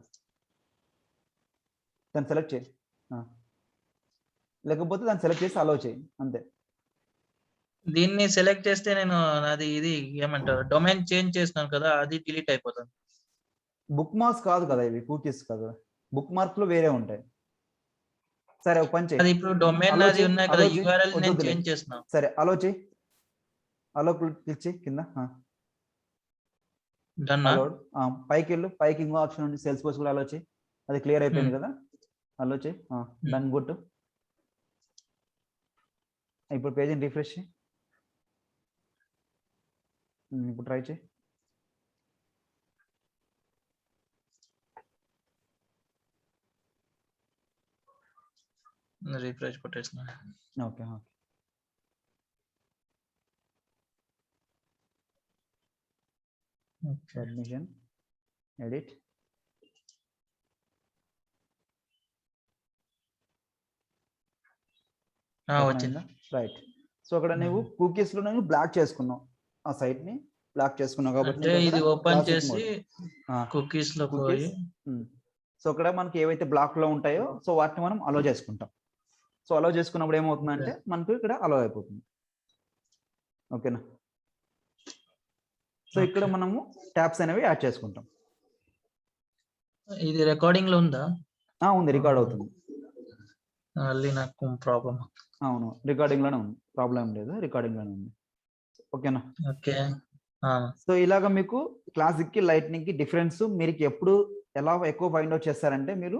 దాన్ని సెలెక్ట్ చేయి, లేకపోతే దాన్ని సెలెక్ట్ చేసి అలో చేయి, అంతే. దీన్ని సెలెక్ట్ చేస్తే నేను అది ఇది ఏమంటారు డొమైన్ చేంజ్ చేస్తున్నాను కదా, అది డిలీట్ అయిపోతుంది. బుక్ మార్క్స్ కాదు కదా ఇవి, కుకీస్ కాదు. బుక్ మార్క్స్ లో వేరే ఉంటాయి. సరే ఒక పని చేయి, అది ఇప్పుడు డొమైన్ అది ఉన్నాయి కదా, URL నేను చేంజ్ చేస్తున్నా. సరే అలో చేయి, అలో క్లిక్ చేయి కింద. డన్. పైకి వెళ్ళు, పైకి ఇంకో ఆప్షన్ ఉంది సేల్స్ ఫోర్స్ కూడా అలో చేయి. అది క్లియర్ అయిపోయింది కదా, అలో చేయి. Done good. ఇప్పుడు పేజీని రిఫ్రెష్ చేయి. ఇప్పుడు ట్రై చేయి. రిఫ్రెష్ కొట్టేసిన. Okay submission, edit. వచ్చింది. రైట్. సో అక్కడ నువ్వు కుకీస్ లో నువ్వు బ్లాక్ చేసుకున్నావు, ఆ సైట్ ని బ్లాక్ చేసుకున్నావు కాబట్టి ఇది ఓపెన్ చేసి కుకీస్ లో పోయి సో అక్కడ మనకి ఏవైతే బ్లాక్ లో ఉంటాయో సో వాటిని మనం అలో చేసుకుంటాం. సో అలో చేసుకున్నప్పుడు ఏమవుతుందంటే మనకు ఇక్కడ అలో అయిపోతుంది. ఓకేనా? సో ఇక్కడ మనము ట్యాబ్స్ అనేవి యాడ్ చేసుకుంటాం. ఇది రికార్డింగ్ లో ఉందా? ఉంది, రికార్డ్ అవుతుంది. మళ్ళీ నాకు ప్రాబ్లం. అవును, రికార్డింగ్ లోనే ఉంది, ప్రాబ్లం లేదు, రికార్డింగ్ లోనే ఉంది. ఓకేనా? ఓకే. సో ఇలాగ మీకు క్లాసిక్ కి లైట్నింగ్ కి డిఫరెన్స్ మీరు ఎప్పుడు ఎలా ఎక్కువ ఫైండ్ అవుట్ చేస్తారంటే, మీరు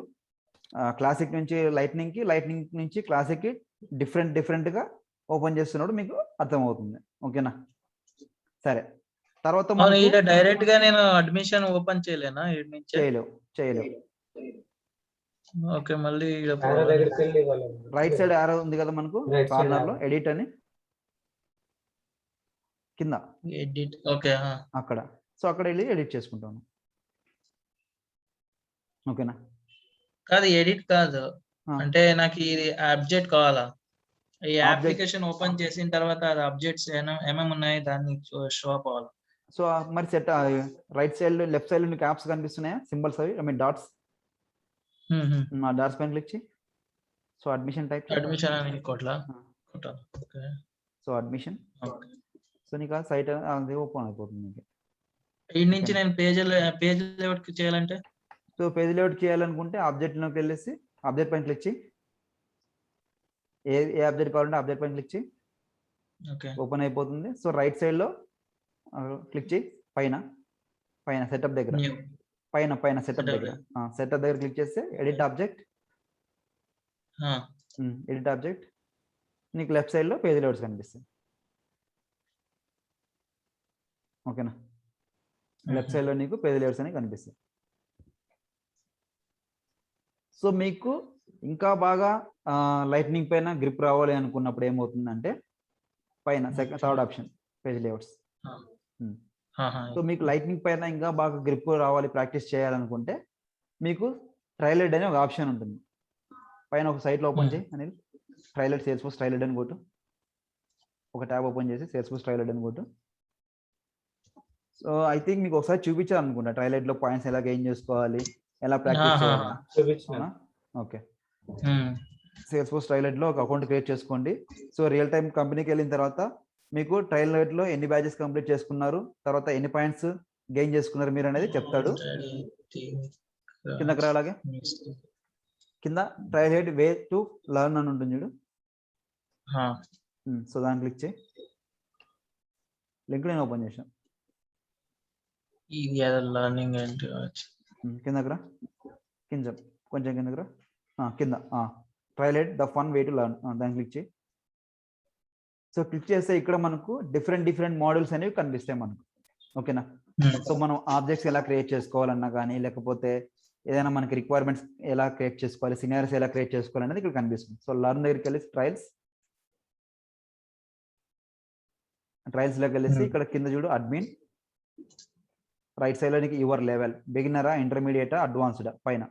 క్లాసిక్ నుంచి లైట్నింగ్ కి, లైట్నింగ్ నుంచి క్లాసిక్ కి డిఫరెంట్ గా ఓపెన్ చేస్తున్నప్పుడు మీకు అర్థమవుతుంది. ఓకేనా? సరే, తర్వాత డైరెక్ట్ గా నేను అడ్మిషన్ ఓపెన్ చేయలేనా? చేయలేవు. ఓకే, మళ్ళీ రైట్ సైడ్ ఆరో ఉంది కదా మనకు కార్నర్ లో, ఎడిట్ అని కింద ఎడిట్. ఓకే, అక్కడ. సో అక్కడ వెళ్ళి ఎడిట్ చేసుకుంటాను. ఓకేనా? కాదు, ఎడిట్ కాదు, అంటే నాకు ఇది ఆబ్జెక్ట్ కావాలా? ఈ అప్లికేషన్ ఓపెన్ చేసిన తర్వాత అది ఆబ్జెక్ట్స్ ఏమేమి ఉన్నాయి దాన్ని షో అప్ అవ్వాలి. సో మరి set right side left side నీకు యాప్స్ కనిపిస్తున్నాయా, సింబల్స్ అవి, ఐ మీన్ డాట్స్. ఆ డాట్స్ పైన క్లిక్ చేయి. సో అడ్మిషన్ టైప్, అడ్మిషన్ అని కొట్టాలా? ఓకే. So admission. సో నీకు ఆ సైట్ అది ఓపెన్ అయిపోతుంది మీకు. ఈ నుంచి నేను పేజ్ లేఅవుట్ చేయాలంటే, సో పేజ్ లేఅవుట్ చేయాలనుకుంటే ఆబ్జెక్ట్ లోకి వెళ్ళేసి ఆబ్జెక్ట్ పైన క్లిక్ చేయి. ఏ ఆబ్జెక్ట్ కావాలంటే ఆబ్జెక్ట్ పైన క్లిక్ చేయి. ఓకే, ఓపెన్ అయిపోతుంది. సో రైట్ సైడ్ లో క్లిక్ చేయి, పైన సెటప్ దగ్గర, పైన సెటప్ దగ్గర క్లిక్ చేస్తే ఎడిట్ ఆబ్జెక్ట్. ఎడిట్ ఆబ్జెక్ట్, నీకు లెఫ్ట్ సైడ్లో పేజ్ లేఅవుట్స్ కనిపిస్తాయి. ఓకేనా, లెఫ్ట్ సైడ్లో నీకు పేజ్ లేఅవుట్స్ అనేవి కనిపిస్తాయి. సో మీకు ఇంకా బాగా లైట్నింగ్ పైన గ్రిప్ రావాలి అనుకున్నప్పుడు ఏమవుతుందంటే పైన third option page layouts. So మీకు లైట్నింగ్ పైన ఇంకా బాగా గ్రిప్ రావాలి, ప్రాక్టీస్ చేయాలనుకుంటే మీకు ట్రైలెడ్ అనే ఒక ఆప్షన్ ఉంటుంది. పైన ఒక సైట్లో ఓపెన్ చేయి అనేది ట్రైలెడ్, సేల్స్ ఫోర్స్ ట్రైలెడ్ అని కొట్టు. ఒక ట్యాబ్ ఓపెన్ చేసి సేల్స్ ఫోర్స్ ట్రైలెడ్ అని కొట్టు. సో ఐ థింక్ మీకు ఒకసారి చూపించాను అనుకుంటా ట్రైలెడ్లో పాయింట్స్ ఎలా గెయిన్ చేసుకోవాలి, ఎలా ప్రాక్టీస్ చేయాలి. ఓకే, సేల్స్ ఫోర్స్ ట్రైలెడ్లో ఒక అకౌంట్ క్రియేట్ చేసుకోండి. సో రియల్ టైం కంపెనీకి వెళ్ళిన తర్వాత మీకు ట్రైలెడ్లో ఎన్ని బ్యాచెస్ కంప్లీట్ చేసుకున్నారు, తర్వాత ఎన్ని పాయింట్స్ గెయిన్ చేసుకున్నారు మీరు అనేది చెప్తాడు. కిందకి రా, అలాగే కింద ట్రైలెడ్ వే టు లర్న్ అని ఉంటుంది చూడు. సో దాన్ని క్లిక్ చేయి. లింక్ నేను ఓపెన్ చేశాను. లర్నింగ్ ఏంటి? కిందకి రా, కొంచెం కిందకి రా, కింద Trailhead the fun way to learn, దాన్ని క్లిక్ చేయి. సో క్లిక్ చేస్తే ఇక్కడ మనకు డిఫరెంట్ మోడల్స్ అనేవి కనిపిస్తాయి మనకు. ఓకేనా, సో మనం ఆబ్జెక్ట్స్ ఎలా క్రియేట్ చేసుకోవాలన్నా కానీ, లేకపోతే ఏదైనా మనకి రిక్వైర్మెంట్స్ ఎలా క్రియేట్ చేసుకోవాలి, సినారియోస్ ఎలా క్రియేట్ చేసుకోవాలి అనేది ఇక్కడ కనిపిస్తుంది. సో లర్న్ దగ్గరికి వెళ్ళి ట్రయల్స్లోకి వెళ్ళేసి ఇక్కడ కింద చూడు అడ్మిన్, రైట్ సైడ్ లో నీకు యువర్ లెవెల్, బిగినరా, ఇంటర్మీడియటా, అడ్వాన్స్డా, పైన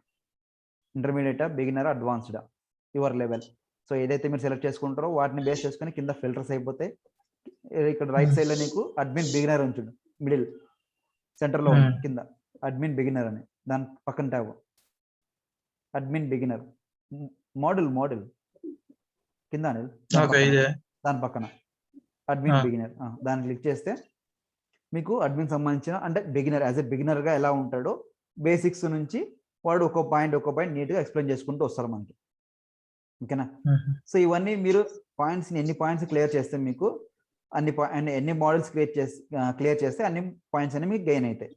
ఇంటర్మీడియటా, బిగినరా, అడ్వాన్స్డా, యువర్ లెవెల్. సో ఏదైతే మీరు సెలెక్ట్ చేసుకుంటారో వాటిని బేస్ చేసుకుని కింద ఫిల్టర్స్ అయిపోతే ఇక్కడ రైట్ సైడ్ లో నీకు అడ్మిన్ బిగినర్ ఉంచుడు, మిడిల్ సెంటర్ లో కింద అడ్మిన్ బిగినర్ అని, దాని పక్కన ట్యాబ్ అడ్మిన్ బిగినర్ మోడల్ కింద దాని పక్కన అడ్మిన్ బిగినర్, దాన్ని క్లిక్ చేస్తే మీకు అడ్మిన్ సంబంధించిన అంటే బిగినర్ యాజ్ ఎ బిగినర్ గా ఎలా ఉంటాడో బేసిక్స్ నుంచి వాడు ఒక్కో పాయింట్ నీట్ గా ఎక్స్ప్లెయిన్ చేసుకుంటూ వస్తారు మనకి. ఓకేనా, సో ఇవన్నీ మీరు ఎన్ని పాయింట్స్ క్లియర్ చేస్తే మీకు ఎన్ని మోడల్స్ క్లియర్ చేస్తే అన్ని పాయింట్స్ అనేవి మీకు గెయిన్ అవుతాయి.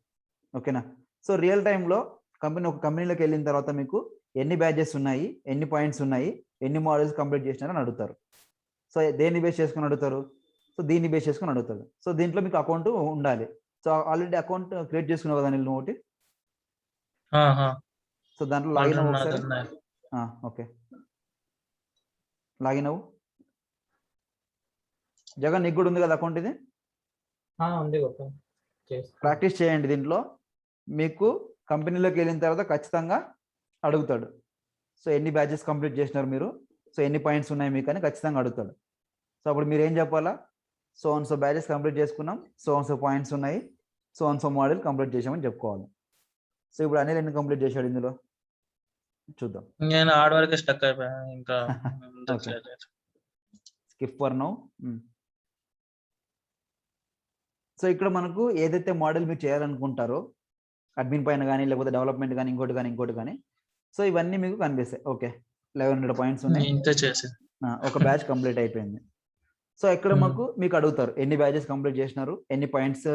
ఓకేనా, సో రియల్ టైంలో ఒక కంపెనీలోకి వెళ్ళిన తర్వాత మీకు ఎన్ని బ్యాచెస్ ఉన్నాయి, ఎన్ని పాయింట్స్ ఉన్నాయి, ఎన్ని మోడల్స్ కంప్లీట్ చేసినారని అడుగుతారు. సో దేన్ని బేస్ చేసుకుని అడుగుతారు? సో దీన్ని బేస్ చేసుకుని అడుగుతారు. సో దీంట్లో మీకు అకౌంట్ ఉండాలి. సో ఆల్రెడీ అకౌంట్ క్రియేట్ చేసుకున్నావు కదా నువ్వు ఒకటి. సో దాంట్లో లాగిన్ అవ్వు ఒకసారి. ఓకే, లాగిన్ అవ్వు. జగన్ నీకు కూడా ఉంది కదా అకౌంట్? ఇది ప్రాక్టీస్ చేయండి. దీంట్లో మీకు కంపెనీలోకి వెళ్ళిన తర్వాత ఖచ్చితంగా అడుగుతాడు. సో ఎన్ని బ్యాచెస్ కంప్లీట్ చేసినారు మీరు, సో ఎన్ని పాయింట్స్ ఉన్నాయి మీకు అని ఖచ్చితంగా అడుగుతాడు. సో అప్పుడు మీరు ఏం చెప్పాలా? సో బ్యాచెస్ కంప్లీట్ చేసుకున్నాం, సో పాయింట్స్ ఉన్నాయి, సో మోడల్ కంప్లీట్ చేసామని చెప్పుకోవాలి. సో ఇప్పుడు అనిల్ ఎన్ని కంప్లీట్ చేశాడు ఇందులో చూద్దాం. నేను ఆర్డ్ వరకు స్టక్ అయిపోయాను ఇంకా. Skip for now. సో ఇక్కడ మనకు ఏదైతే మోడల్ మీరు చేయాలనుకుంటారో అడ్మిన్ పైన కానీ, లేకపోతే డెవలప్మెంట్ కానీ, ఇంకోటి కానీ, సో ఇవన్నీ మీకు కనిపిస్తాయి. ఓకే, 1100 పాయింట్స్ ఉన్నాయి, ఒక బ్యాచ్ కంప్లీట్ అయిపోయింది. సో ఇక్కడ మీకు అడుగుతారు ఎన్ని బ్యాచెస్ కంప్లీట్ చేసినారు, ఎన్ని పాయింట్స్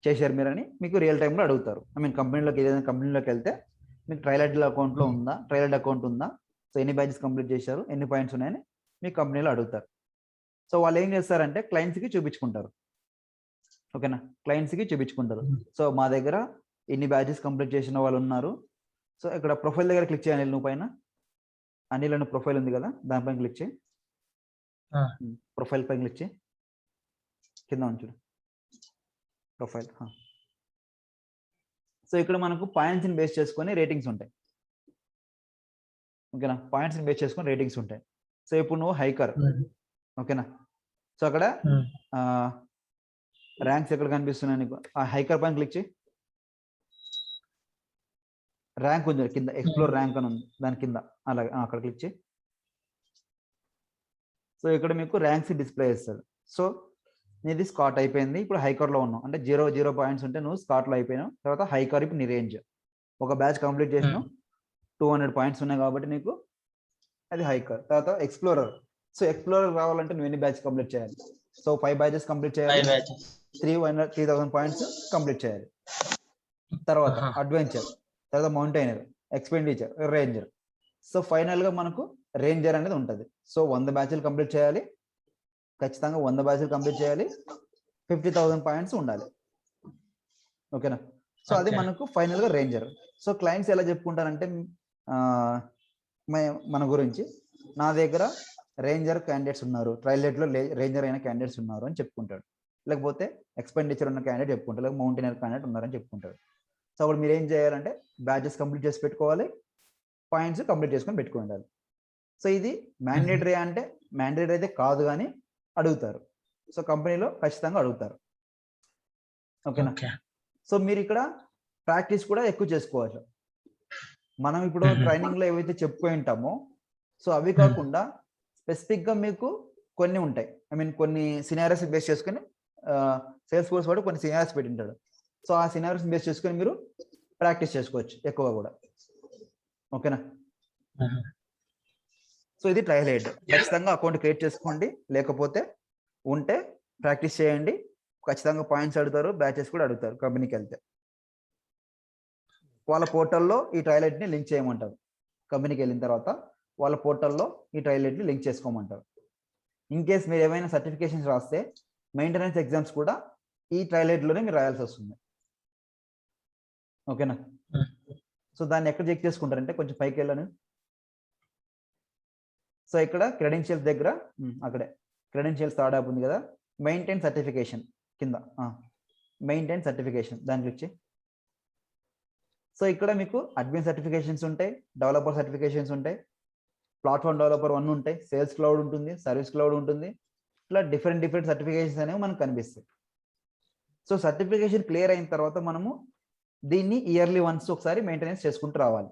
చేశారు మీరు అని మీకు రియల్ టైంలో అడుగుతారు. ఐ మీన్ ఏదైనా కంపెనీలోకి వెళ్తే మీకు ట్రైలెడ్ అకౌంట్ ఉందా, సో ఎన్ని బ్యాచెస్ కంప్లీట్ చేశారు, ఎన్ని పాయింట్స్ ఉన్నాయని మీకు కంపెనీలో అడుగుతారు. సో వాళ్ళు ఏం చేస్తారంటే క్లయింట్స్కి చూపించుకుంటారు. ఓకేనా, క్లయింట్స్కి చూపించుకుంటారు. సో మా దగ్గర ఇన్ని బ్యాచెస్ కంప్లీట్ చేసిన వాళ్ళు ఉన్నారు. సో ఇక్కడ ప్రొఫైల్ దగ్గర క్లిక్ చేయాలి. నువ్వు పైన అనిల్ అనే ప్రొఫైల్ ఉంది కదా, దానిపైన క్లిక్ చేయి. ప్రొఫైల్ పైన క్లిక్ చేయి, కింద ఉంచుడు ప్రొఫైల్. సో ఇక్కడ మనకు పాయింట్స్ని బేస్ చేసుకొని రేటింగ్స్ ఉంటాయి. ఓకేనా, పాయింట్స్ని బేస్ చేసుకొని రేటింగ్స్ ఉంటాయి. సో ఇప్పుడు నువ్వు హైకర్. ఓకేనా, సో అక్కడ ర్యాంక్స్ ఎక్కడ కనిపిస్తున్నాయి నీకు? ఆ హైకర్ పైన క్లిక్ చేయి. ర్యాంక్ ఉంది కింద, ఎక్స్ప్లోర్ ర్యాంక్ అని ఉంది, దాని కింద అలాగే అక్కడ క్లిక్ చేయి. సో ఇక్కడ మీకు ర్యాంక్స్ డిస్ప్లే చేస్తాడు. సో నీది స్కాట్ అయిపోయింది, ఇప్పుడు హైకర్లో ఉన్నావు అంటే 0 పాయింట్స్ ఉంటే నువ్వు స్కాట్లో అయిపోయినావు. తర్వాత హైకర్ ఇప్పుడు నీ రేంజ్, ఒక బ్యాచ్ కంప్లీట్ చేసినావు, 200 పాయింట్స్ ఉన్నాయి కాబట్టి నీకు అది హైకర్. తర్వాత ఎక్స్ప్లోరర్. సో ఎక్స్ప్లోరర్ రావాలంటే నువ్వు ఎన్ని బ్యాచ్ కంప్లీట్ చేయాలి? సో 5 బ్యాచెస్ కంప్లీట్ చేయాలి, 3000 పాయింట్స్ కంప్లీట్ చేయాలి. తర్వాత అడ్వెంచర్, తర్వాత మౌంటైనర్, ఎక్స్పెండిచర్, రేంజర్. సో ఫైనల్గా మనకు రేంజర్ అనేది ఉంటుంది. సో 100 బ్యాచ్లు కంప్లీట్ చేయాలి, ఖచ్చితంగా 100 బ్యాచ్లు కంప్లీట్ చేయాలి, 50,000 పాయింట్స్ ఉండాలి. ఓకేనా? సో అది Okay. మనకు ఫైనల్ గా రేంజర్. సో క్లయింట్స్ ఎలా చెప్పుకుంటారంటే మన గురించి, నా దగ్గర రేంజర్ క్యాండిడేట్స్ ఉన్నారు, ట్రయల్ డేట్ లో రేంజర్ అయిన క్యాండిడేట్స్ ఉన్నారు అని చెప్పుకుంటాడు. లేకపోతే ఎక్స్పెండిచర్ ఉన్న క్యాండిడేట్ చెప్పుకుంటాడు, లేకపోతే మౌంటైనర్ క్యాండిడేట్ ఉన్నారని చెప్పుకుంటాడు. సో అప్పుడు మీరు ఏం చేయాలంటే బ్యాచెస్ కంప్లీట్ చేసి పెట్టుకోవాలి, పాయింట్స్ కంప్లీట్ చేసుకొని పెట్టుకోవాలి. సో ఇది మ్యాండేటరీ అంటే మ్యాండేటరీ అయితే కాదు కానీ అడుగుతారు. సో కంపెనీలో ఖచ్చితంగా అడుగుతారు. ఓకేనా? Okay. సో మీరు ఇక్కడ ప్రాక్టీస్ కూడా ఎక్కువ చేసుకోవచ్చు. మనం ఇప్పుడు ట్రైనింగ్ లో ఏవైతే చెప్పుకొని ఉంటామో సో అవి కాకుండా స్పెసిఫిక్ గా మీకు కొన్ని ఉంటాయి. ఐ మీన్ కొన్ని సినారియోస్ బేస్ చేసుకొని సేల్స్ ఫోర్స్ వాడు కొన్ని సినారియోస్ పెట్టింటాడు. సో ఆ సినారియోస్ బేస్ చేసుకొని మీరు ప్రాక్టీస్ చేసుకోవచ్చు ఎక్కువగా కూడా. ఓకేనా? సో ఇది ట్రయల్ హెడ్. ఖచ్చితంగా అకౌంట్ క్రియేట్ చేసుకోండి, లేకపోతే ఉంటే ప్రాక్టీస్ చేయండి. ఖచ్చితంగా పాయింట్స్ అడుగుతారు, బ్యాచెస్ కూడా అడుగుతారు. కంపెనీకి వెళ్తే వాళ్ళ పోర్టల్లో ఈ ట్రయల్ హెడ్ని లింక్ చేయమంటారు. కంపెనీకి వెళ్ళిన తర్వాత వాళ్ళ పోర్టల్లో ఈ ట్రయల్ హెడ్ని లింక్ చేసుకోమంటారు. ఇన్ కేస్ మీరు ఏమైనా సర్టిఫికేషన్స్ రాస్తే మెయింటెనెన్స్ ఎగ్జామ్స్ కూడా ఈ ట్రయల్ హెడ్లోనే మీరు రాయాల్సి వస్తుంది. ఓకేనా? సో దాన్ని ఎక్కడ చెక్ చేసుకుంటారంటే కొంచెం పైకి వెళ్ళాను. సో ఇక్కడ క్రెడెన్షియల్స్ దగ్గర అక్కడే క్రెడెన్షియల్స్ థర్డ్ యాప్ ఉంది కదా, మెయింటైన్ సర్టిఫికేషన్ కింద మెయింటైన్ సర్టిఫికేషన్ దాని గురించి. సో ఇక్కడ మీకు అడ్మిన్ సర్టిఫికేషన్స్ ఉంటాయి, డెవలపర్ సర్టిఫికేషన్స్ ఉంటాయి, ప్లాట్ఫామ్ డెవలపర్ 1 ఉంటాయి, సేల్స్ క్లౌడ్ ఉంటుంది, సర్వీస్ క్లౌడ్ ఉంటుంది. ఇట్లా డిఫరెంట్ సర్టిఫికేషన్స్ అనేవి మనకు కనిపిస్తాయి. సో సర్టిఫికేషన్ క్లియర్ అయిన తర్వాత మనము దీన్ని ఇయర్లీ వన్స్ ఒకసారి మెయింటెనెన్స్ చేసుకుంటూ రావాలి.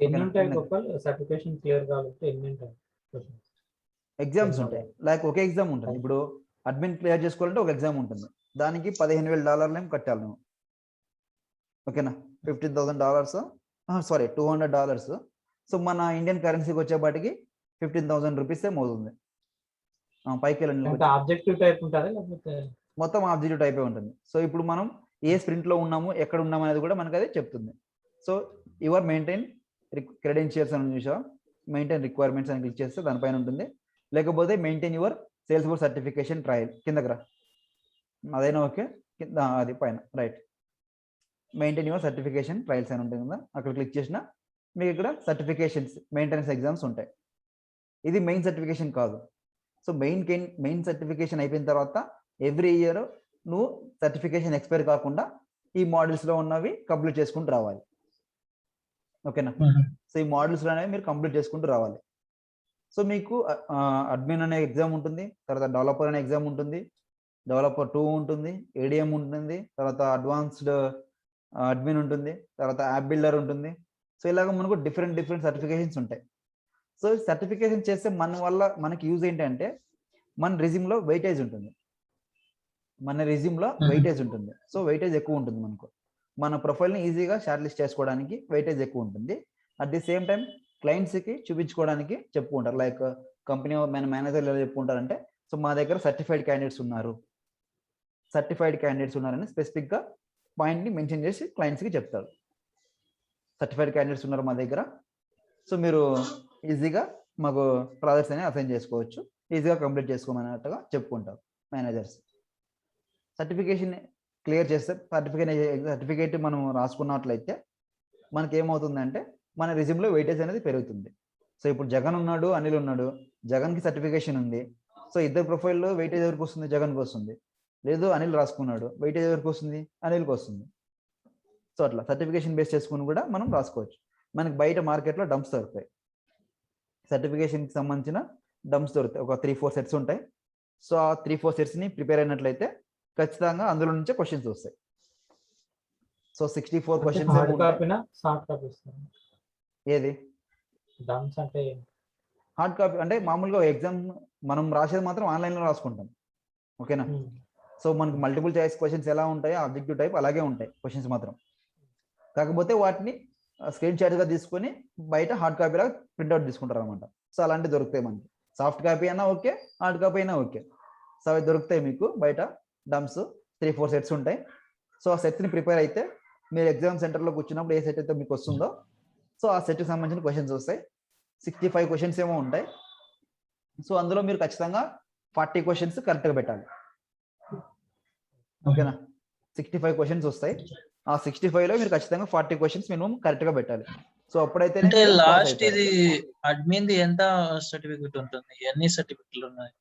ఎన్ని ఉంటాయి గోపాల్ సర్టిఫికేషన్ క్లియర్ కావాలంటే ఎన్ని ఉంటాయి? ఎగ్జామ్స్ ఉంటాయి, లైక్ ఒకే ఎగ్జామ్ ఉంటుంది. ఇప్పుడు అడ్మిన్ క్లియర్ చేసుకోవాలంటే ఒక ఎగ్జామ్ ఉంటుంది, దానికి $15,000 కట్టాలి నువ్వు. ఓకేనా? $15,000 సారీ $200. సో మన ఇండియన్ కరెన్సీకి వచ్చేపాటికి 15,000 రూపీసే మోతుంది. పైకి వెళ్ళండి. ఆబ్జెక్టివ్ టైప్ ఉంటుంది లేకపోతే మొత్తం ఆబ్జెక్టివ్ టైపే ఉంటుంది. సో ఇప్పుడు మనం ఏ స్ప్రింట్ లో ఉన్నాము, ఎక్కడ ఉన్నాము అనేది కూడా మనకు అదే చెప్తుంది. సో యువర్ మెయింటైన్ క్రెడెన్షియల్స్ అని చూసా, మెయింటైన్ రిక్వైర్మెంట్స్ అని క్లిక్ చేస్తే దానిపైన ఉంటుంది. లేకపోతే maintain your sales force certification trial కిందకి రా, అదైనా ఓకే. అది పైన right maintain your certification trials అని ఉంటుంది కదా, అక్కడ క్లిక్ చేసిన మీకు ఇక్కడ సర్టిఫికేషన్స్ మెయింటెనెన్స్ ఎగ్జామ్స్ ఉంటాయి. ఇది మెయిన్ సర్టిఫికేషన్ కాదు. సో మెయిన్ సర్టిఫికేషన్ అయిపోయిన తర్వాత ఎవ్రీ ఇయర్ నువ్వు సర్టిఫికేషన్ ఎక్స్పైర్ కాకుండా ఈ మోడల్స్ లో ఉన్నవి కంప్లీట్ చేసుకుంటూ రావాలి. ఓకేనా? సో ఈ మోడల్స్ అనేవి మీరు కంప్లీట్ చేసుకుంటూ రావాలి. సో మీకు అడ్మిన్ అనే ఎగ్జామ్ ఉంటుంది, తర్వాత డెవలపర్ అనే ఎగ్జామ్ ఉంటుంది, డెవలపర్ 2 ఉంటుంది, ఏడిఎం ఉంటుంది, తర్వాత అడ్వాన్స్డ్ అడ్మిన్ ఉంటుంది, తర్వాత యాప్ బిల్డర్ ఉంటుంది. సో ఇలాగ మనకు డిఫరెంట్ సర్టిఫికేషన్స్ ఉంటాయి. సో సర్టిఫికేషన్ చేస్తే మన వల్ల మనకి యూజ్ ఏంటంటే మన రెజ్యూమ్లో వెయిటేజ్ ఉంటుంది. సో వెయిటేజ్ ఎక్కువ ఉంటుంది మనకు. మన ప్రొఫైల్ని ఈజీగా షార్ట్ లిస్ట్ చేసుకోవడానికి వెయిటేజ్ ఎక్కువ ఉంటుంది. అట్ ది సేమ్ టైం క్లయింట్స్కి చూపించుకోవడానికి చెప్పుకుంటారు. లైక్ కంపెనీ మన మేనేజర్లు ఎలా చెప్పుకుంటారంటే, సో మా దగ్గర సర్టిఫైడ్ క్యాండిడేట్స్ ఉన్నారని స్పెసిఫిక్గా పాయింట్ని మెన్షన్ చేసి క్లయింట్స్కి చెప్తారు. సర్టిఫైడ్ క్యాండిడేట్స్ ఉన్నారు మా దగ్గర, సో మీరు ఈజీగా మాకు ప్రాజెక్ట్స్ అనేవి అసైన్ చేసుకోవచ్చు, ఈజీగా కంప్లీట్ చేసుకోమన్నట్టుగా చెప్పుకుంటారు మేనేజర్స్. సర్టిఫికేషన్ క్లియర్ చేస్తే సర్టిఫికేట్ మనం రాసుకున్నట్లయితే మనకి ఏమవుతుందంటే మన రెజ్యూమ్లో వెయిటేజ్ అనేది పెరుగుతుంది. సో ఇప్పుడు జగన్ ఉన్నాడు, అనిల్ ఉన్నాడు, జగన్కి సర్టిఫికేషన్ ఉంది. సో ఇద్దరు ప్రొఫైల్లో వెయిటేజ్ ఎవరికి వస్తుంది? జగన్కి వస్తుంది. లేదు అనిల్ రాసుకున్నాడు, వెయిటేజ్ ఎవరికి వస్తుంది? అనిల్కి వస్తుంది. సో అట్లా సర్టిఫికేషన్ బేస్ చేసుకుని కూడా మనం రాసుకోవచ్చు. మనకి బయట మార్కెట్లో డంప్స్ దొరుకుతాయి, సర్టిఫికేషన్కి సంబంధించిన డంప్స్ దొరుకుతాయి. ఒక 3-4 సెట్స్ ఉంటాయి. సో ఆ 3-4 సెట్స్ని ప్రిపేర్ అయినట్లయితే ఖచ్చితంగా అందులో నుంచే క్వశ్చన్స్ వస్తాయి. సో 64 క్వశ్చన్స్ ఏది హార్డ్ కాపీ అంటే మామూలుగా ఎగ్జామ్ మనం రాసేది మాత్రం ఆన్లైన్లో రాసుకుంటాం. ఓకేనా? సో మనకి మల్టిపుల్ చాయిస్ క్వశ్చన్స్ ఎలా ఉంటాయో ఆబ్జెక్టివ్ టైప్ అలాగే ఉంటాయి క్వశ్చన్స్ మాత్రం. కాకపోతే వాటిని స్క్రీన్ షాట్గా తీసుకొని బయట హార్డ్ కాపీలా ప్రింట్అవుట్ తీసుకుంటారు అనమాట. సో అలాంటివి దొరుకుతాయి మనకి. సాఫ్ట్ కాపీ అయినా ఓకే, హార్డ్ కాపీ అయినా ఓకే. సో అవి దొరుకుతాయి మీకు బయట. డంప్స్ 3-4 సెట్స్ ఉంటాయి. సో ఆ సెట్స్ని ప్రిపేర్ అయితే మీరు ఎగ్జామ్ సెంటర్లో కూర్చున్నప్పుడు ఏ సెట్ అయితే మీకు వస్తుందో సో ఆ సెట్కి సంబంధించిన క్వశ్చన్స్ వస్తాయి. 65 క్వశ్చన్స్ ఏమో ఉంటాయి. సో అందులో మీరు ఖచ్చితంగా 40 క్వశ్చన్స్ కరెక్ట్గా పెట్టాలి. ఓకేనా, 65 క్వశ్చన్స్ వస్తాయి. ఆ 65లో మీరు ఖచ్చితంగా 40 క్వశ్చన్స్ మినిమం కరెక్ట్గా పెట్టాలి. సో అప్పుడైతే అంటే లాస్ట్ ఇది అడ్మిన్ ది ఎంత సర్టిఫికెట్ ఉంటుంది, ఎన్ని సర్టిఫికెట్లు ఉన్నాయి?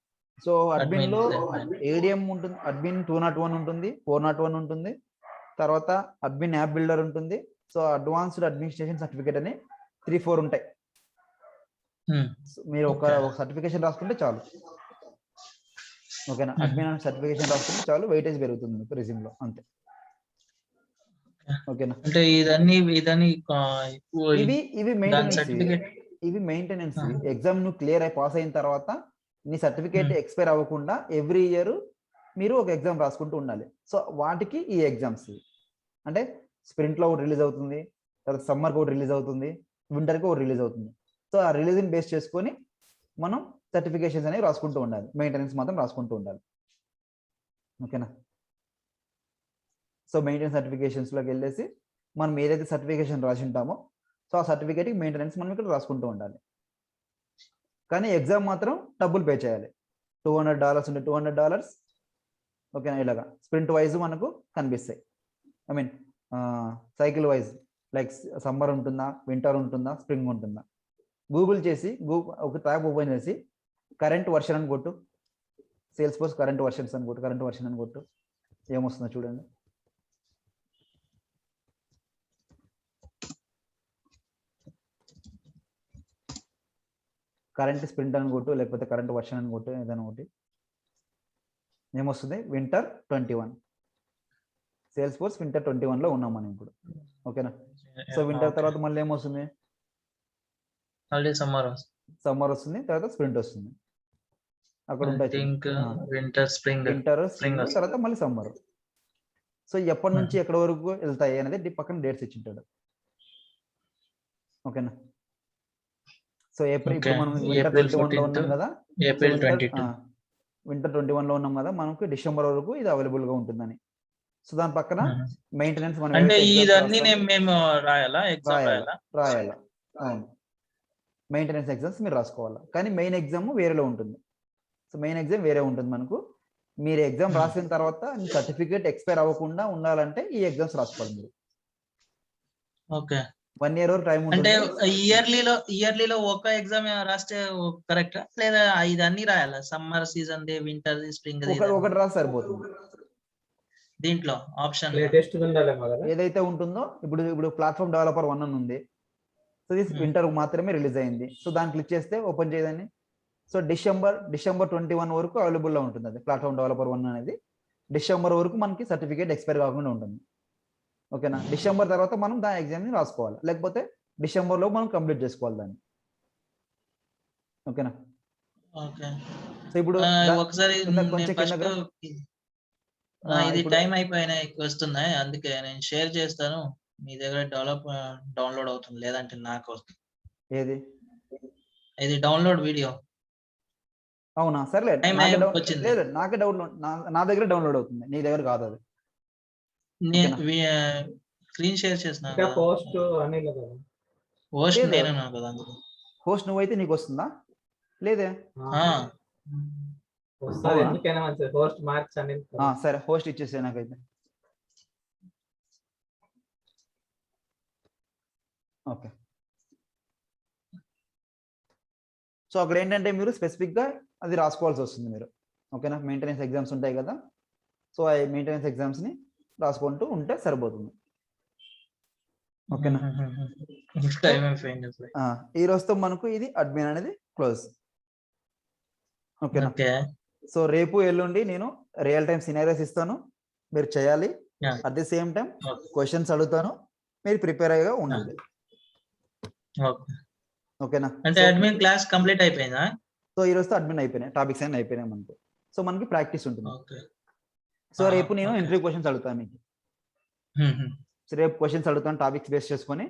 సో అడ్మిన్ లో admin. ఏడిఎం ఉంటుంది, అడ్మిన్ 201 ఉంటుంది, 401 ఉంటుంది, తర్వాత అడ్మిన్ యాప్ బిల్డర్ ఉంటుంది. సో అడ్వాన్స్డ్ అడ్మినిస్ట్రేషన్ సర్టిఫికేట్ అని 3-4 ఉంటాయి. సో మీరు ఒక సర్టిఫికేషన్ రాసుకుంటే చాలు. ఓకేనా, అడ్మిన్ అనే సర్టిఫికేషన్ రాసుకుంటే చాలు, వెయిటేజ్ పెరుగుతుంది మీకు రెజ్యూమ్ లో, అంతే. ఓకేనా, అంటే ఇవన్నీ ఇవి మెయింటెనెన్స్, సర్టిఫికేట్ ఇవి మెయింటెనెన్స్. ఎగ్జామ్ నువ్వు క్లియర్ అయి పాస్ అయిన తర్వాత నీ సర్టిఫికేట్ ఎక్స్పైర్ అవ్వకుండా ఎవ్రీ ఇయర్ మీరు ఒక ఎగ్జామ్ రాసుకుంటూ ఉండాలి. సో వాటికి ఈ ఎగ్జామ్స్ అంటే స్ప్రింట్లో ఒకటి రిలీజ్ అవుతుంది, తర్వాత సమ్మర్కి ఒకటి రిలీజ్ అవుతుంది, వింటర్కి ఒకటి రిలీజ్ అవుతుంది. సో ఆ రిలీజ్ని బేస్ చేసుకొని మనం సర్టిఫికేషన్స్ అనేవి రాసుకుంటూ ఉండాలి, మెయింటెనెన్స్ మాత్రం రాసుకుంటూ ఉండాలి. ఓకేనా, సో మెయింటెనెన్స్ సర్టిఫికేషన్స్లోకి వెళ్ళేసి మనం ఏదైతే సర్టిఫికేషన్ రాసి ఉంటామో సో ఆ సర్టిఫికేట్కి మెయింటెనెన్స్ మనం ఇక్కడ రాసుకుంటూ ఉండాలి. కానీ ఎగ్జామ్ మాత్రం డబ్బులు పే చేయాలి. $200 ఉంటే $200. ఓకేనా, ఇలాగా స్ప్రింట్ వైజ్ మనకు కనిపిస్తాయి. I mean cycle wise, like summer ఉంటుందా, వింటర్ ఉంటుందా, స్ప్రింగ్ ఉంటుందా. గూగుల్ చేసి ఒక ట్యాబ్ ఓపెన్ చేసి కరెంట్ వర్షన్ అని కొట్టు, సేల్స్ ఫోర్స్ కరెంట్ వర్షన్స్ అని కొట్టు, కరెంట్ వర్షన్ అని కొట్టు, ఏమొస్తుందో చూడండి. కరెంట్ స్ప్రింట్ అని కొట్టు, లేకపోతే కరెంట్ వర్షన్ అని కొట్టు, ఏదైనా ఒకటి. ఏమొస్తుంది, వింటర్ 21, సేల్స్ ఫోర్స్ వింటర్ 21లో ఉన్నాం మనం ఇప్పుడు. ఓకేనా, సో వింటర్ తర్వాత మళ్ళీ ఏమొస్తుంది, సమ్మర్ వస్తుంది, తర్వాత స్ప్రింట్ వస్తుంది. అక్కడ ఉంటాయి వింటర్, స్ప్రింగ్ తర్వాత మళ్ళీ సమ్మర్. సో ఎప్పటి నుంచి ఎక్కడి వరకు వెళ్తాయి అనేది పక్కన డేట్స్ ఇచ్చింటాడు. ఓకేనా, సో ఏప్రిల్, ఇప్పుడు మనం వింటర్ 21లో ఉన్నాం కదా, వింటర్ 21లో ఉన్నాం కదా, మనకు డిసెంబర్ వరకు ఇది అవైలబుల్ గా ఉంటుందని. సో దాని పక్కన మెయింటెనెన్స్ మనం అంటే ఇదన్నీ మేము రాయాలా? అవును, మెయింటెనెన్స్ ఎగ్జామ్స్ మీరు రాసుకోవాలా. కానీ మెయిన్ ఎగ్జామ్ వేరేలో ఉంటుంది. సో మెయిన్ ఎగ్జామ్ వేరే ఉంటుంది మనకు. మీరు ఎగ్జామ్ రాసిన తర్వాత సర్టిఫికేట్ ఎక్స్పైర్ అవ్వకుండా ఉండాలంటే ఈ ఎగ్జామ్స్ రాసుకోవాలి మీరు. ఓకే, 1 year వరకు టైం అంటే ఉంటుంది. ఇయర్లీలో ఒక ఎగ్జామ్ రాస్తే కరెక్టా, లేదా ఇదన్నీ రాయాలా? సమ్మర్ సీజన్ ది, వింటర్ ది, స్ప్రింగ్ ది, ఒకటి రాసి సరిపోతుంది. దీంట్లో ఆప్షన్ లేటెస్ట్ ఏదైతే ఉంటుందో, ఇప్పుడు ప్లాట్ఫామ్ డెవలపర్ 1 అని ఉంది. సో ఇది వింటర్ మాత్రమే రిలీజ్ అయింది. సో దాన్ని క్లిక్ చేస్తే ఓపెన్ చేయదని. సో డిసెంబర్ 21 వరకు అవైలబుల్ లో ఉంటుంది. అది ప్లాట్ఫామ్ డెవలపర్ 1 అనేది డిసెంబర్ వరకు మనకి సర్టిఫికేట్ ఎక్స్పైర్ కాకుండా ఉంటుంది. ఓకేనా, డిసెంబర్ తర్వాత మనం దాని ఎగ్జామ్ ని రాసుకోవాలి, లేకపోతే డిసెంబర్ లో మనం కంప్లీట్ చేసుకోవాలి దాన్ని. ఓకేనా, సో ఇప్పుడు ఒకసారి ఇది టైం అయిపోయినా వస్తున్నాయి, అందుకే నేను షేర్ చేస్తాను. మీ దగ్గర డౌన్లోడ్ అవుతుంది, లేదంటే నాకు వస్తుంది. ఏది ఇది డౌన్లోడ్ వీడియో? అవునా, సర్లే, వచ్చింది, లేదు నాకే డౌన్లోడ్, నా దగ్గర డౌన్లోడ్ అవుతుంది, నీ దగ్గర కాదు. అది స్క్రీన్ షేర్ చేసిన పోస్ట్ నేను కదా, హోస్ట్ నువ్వైతే నీకు వస్తుందా? లేదే, ఎందుకైనా మంచిది హోస్ట్ మార్క్స్ అని. సరే, హోస్ట్ ఇచ్చేసే నాకైతే. ఓకే, సో అక్కడ ఏంటంటే మీరు స్పెసిఫిక్ గా అది రాసుకోవాల్సి వస్తుంది మీరు. ఓకేనా, మెయింటెనెన్స్ ఎగ్జామ్స్ ఉంటాయి కదా, సో ఆ మెయింటెనెన్స్ ఎగ్జామ్స్ ని రాసుకుంటూ ఉంటే సరిపోతుంది. ఓకేనా, ఈ రోజుతో మనకు ఇది అడ్మిన్ అనేది క్లోజ్. ఓకేనా, సో రేపు ఎల్లుండి నేను రియల్ టైం సినారియోస్ ఇస్తాను, మీరు చేయాలి. At the same time questions అడుగుతాను, మీరు ప్రిపేర్ అయ్యేగా ఉండాలి. ఓకేనా, అంటే అడ్మిన్ క్లాస్ కంప్లీట్ అయిపోయిందా? సో ఈ రోజుతో అడ్మిన్ అయిపోయినాయి, టాపిక్స్ అన్ని అయిపోయినాయి మనకు. సో మనకి ప్రాక్టీస్ ఉంటుంది. సో రేపు నేను ఇంటర్వ్యూ క్వశ్చన్స్ అడుగుతాను మీకు. సో రేపు క్వశ్చన్స్ అడుగుతాను టాపిక్స్ బేస్ చేసుకొని.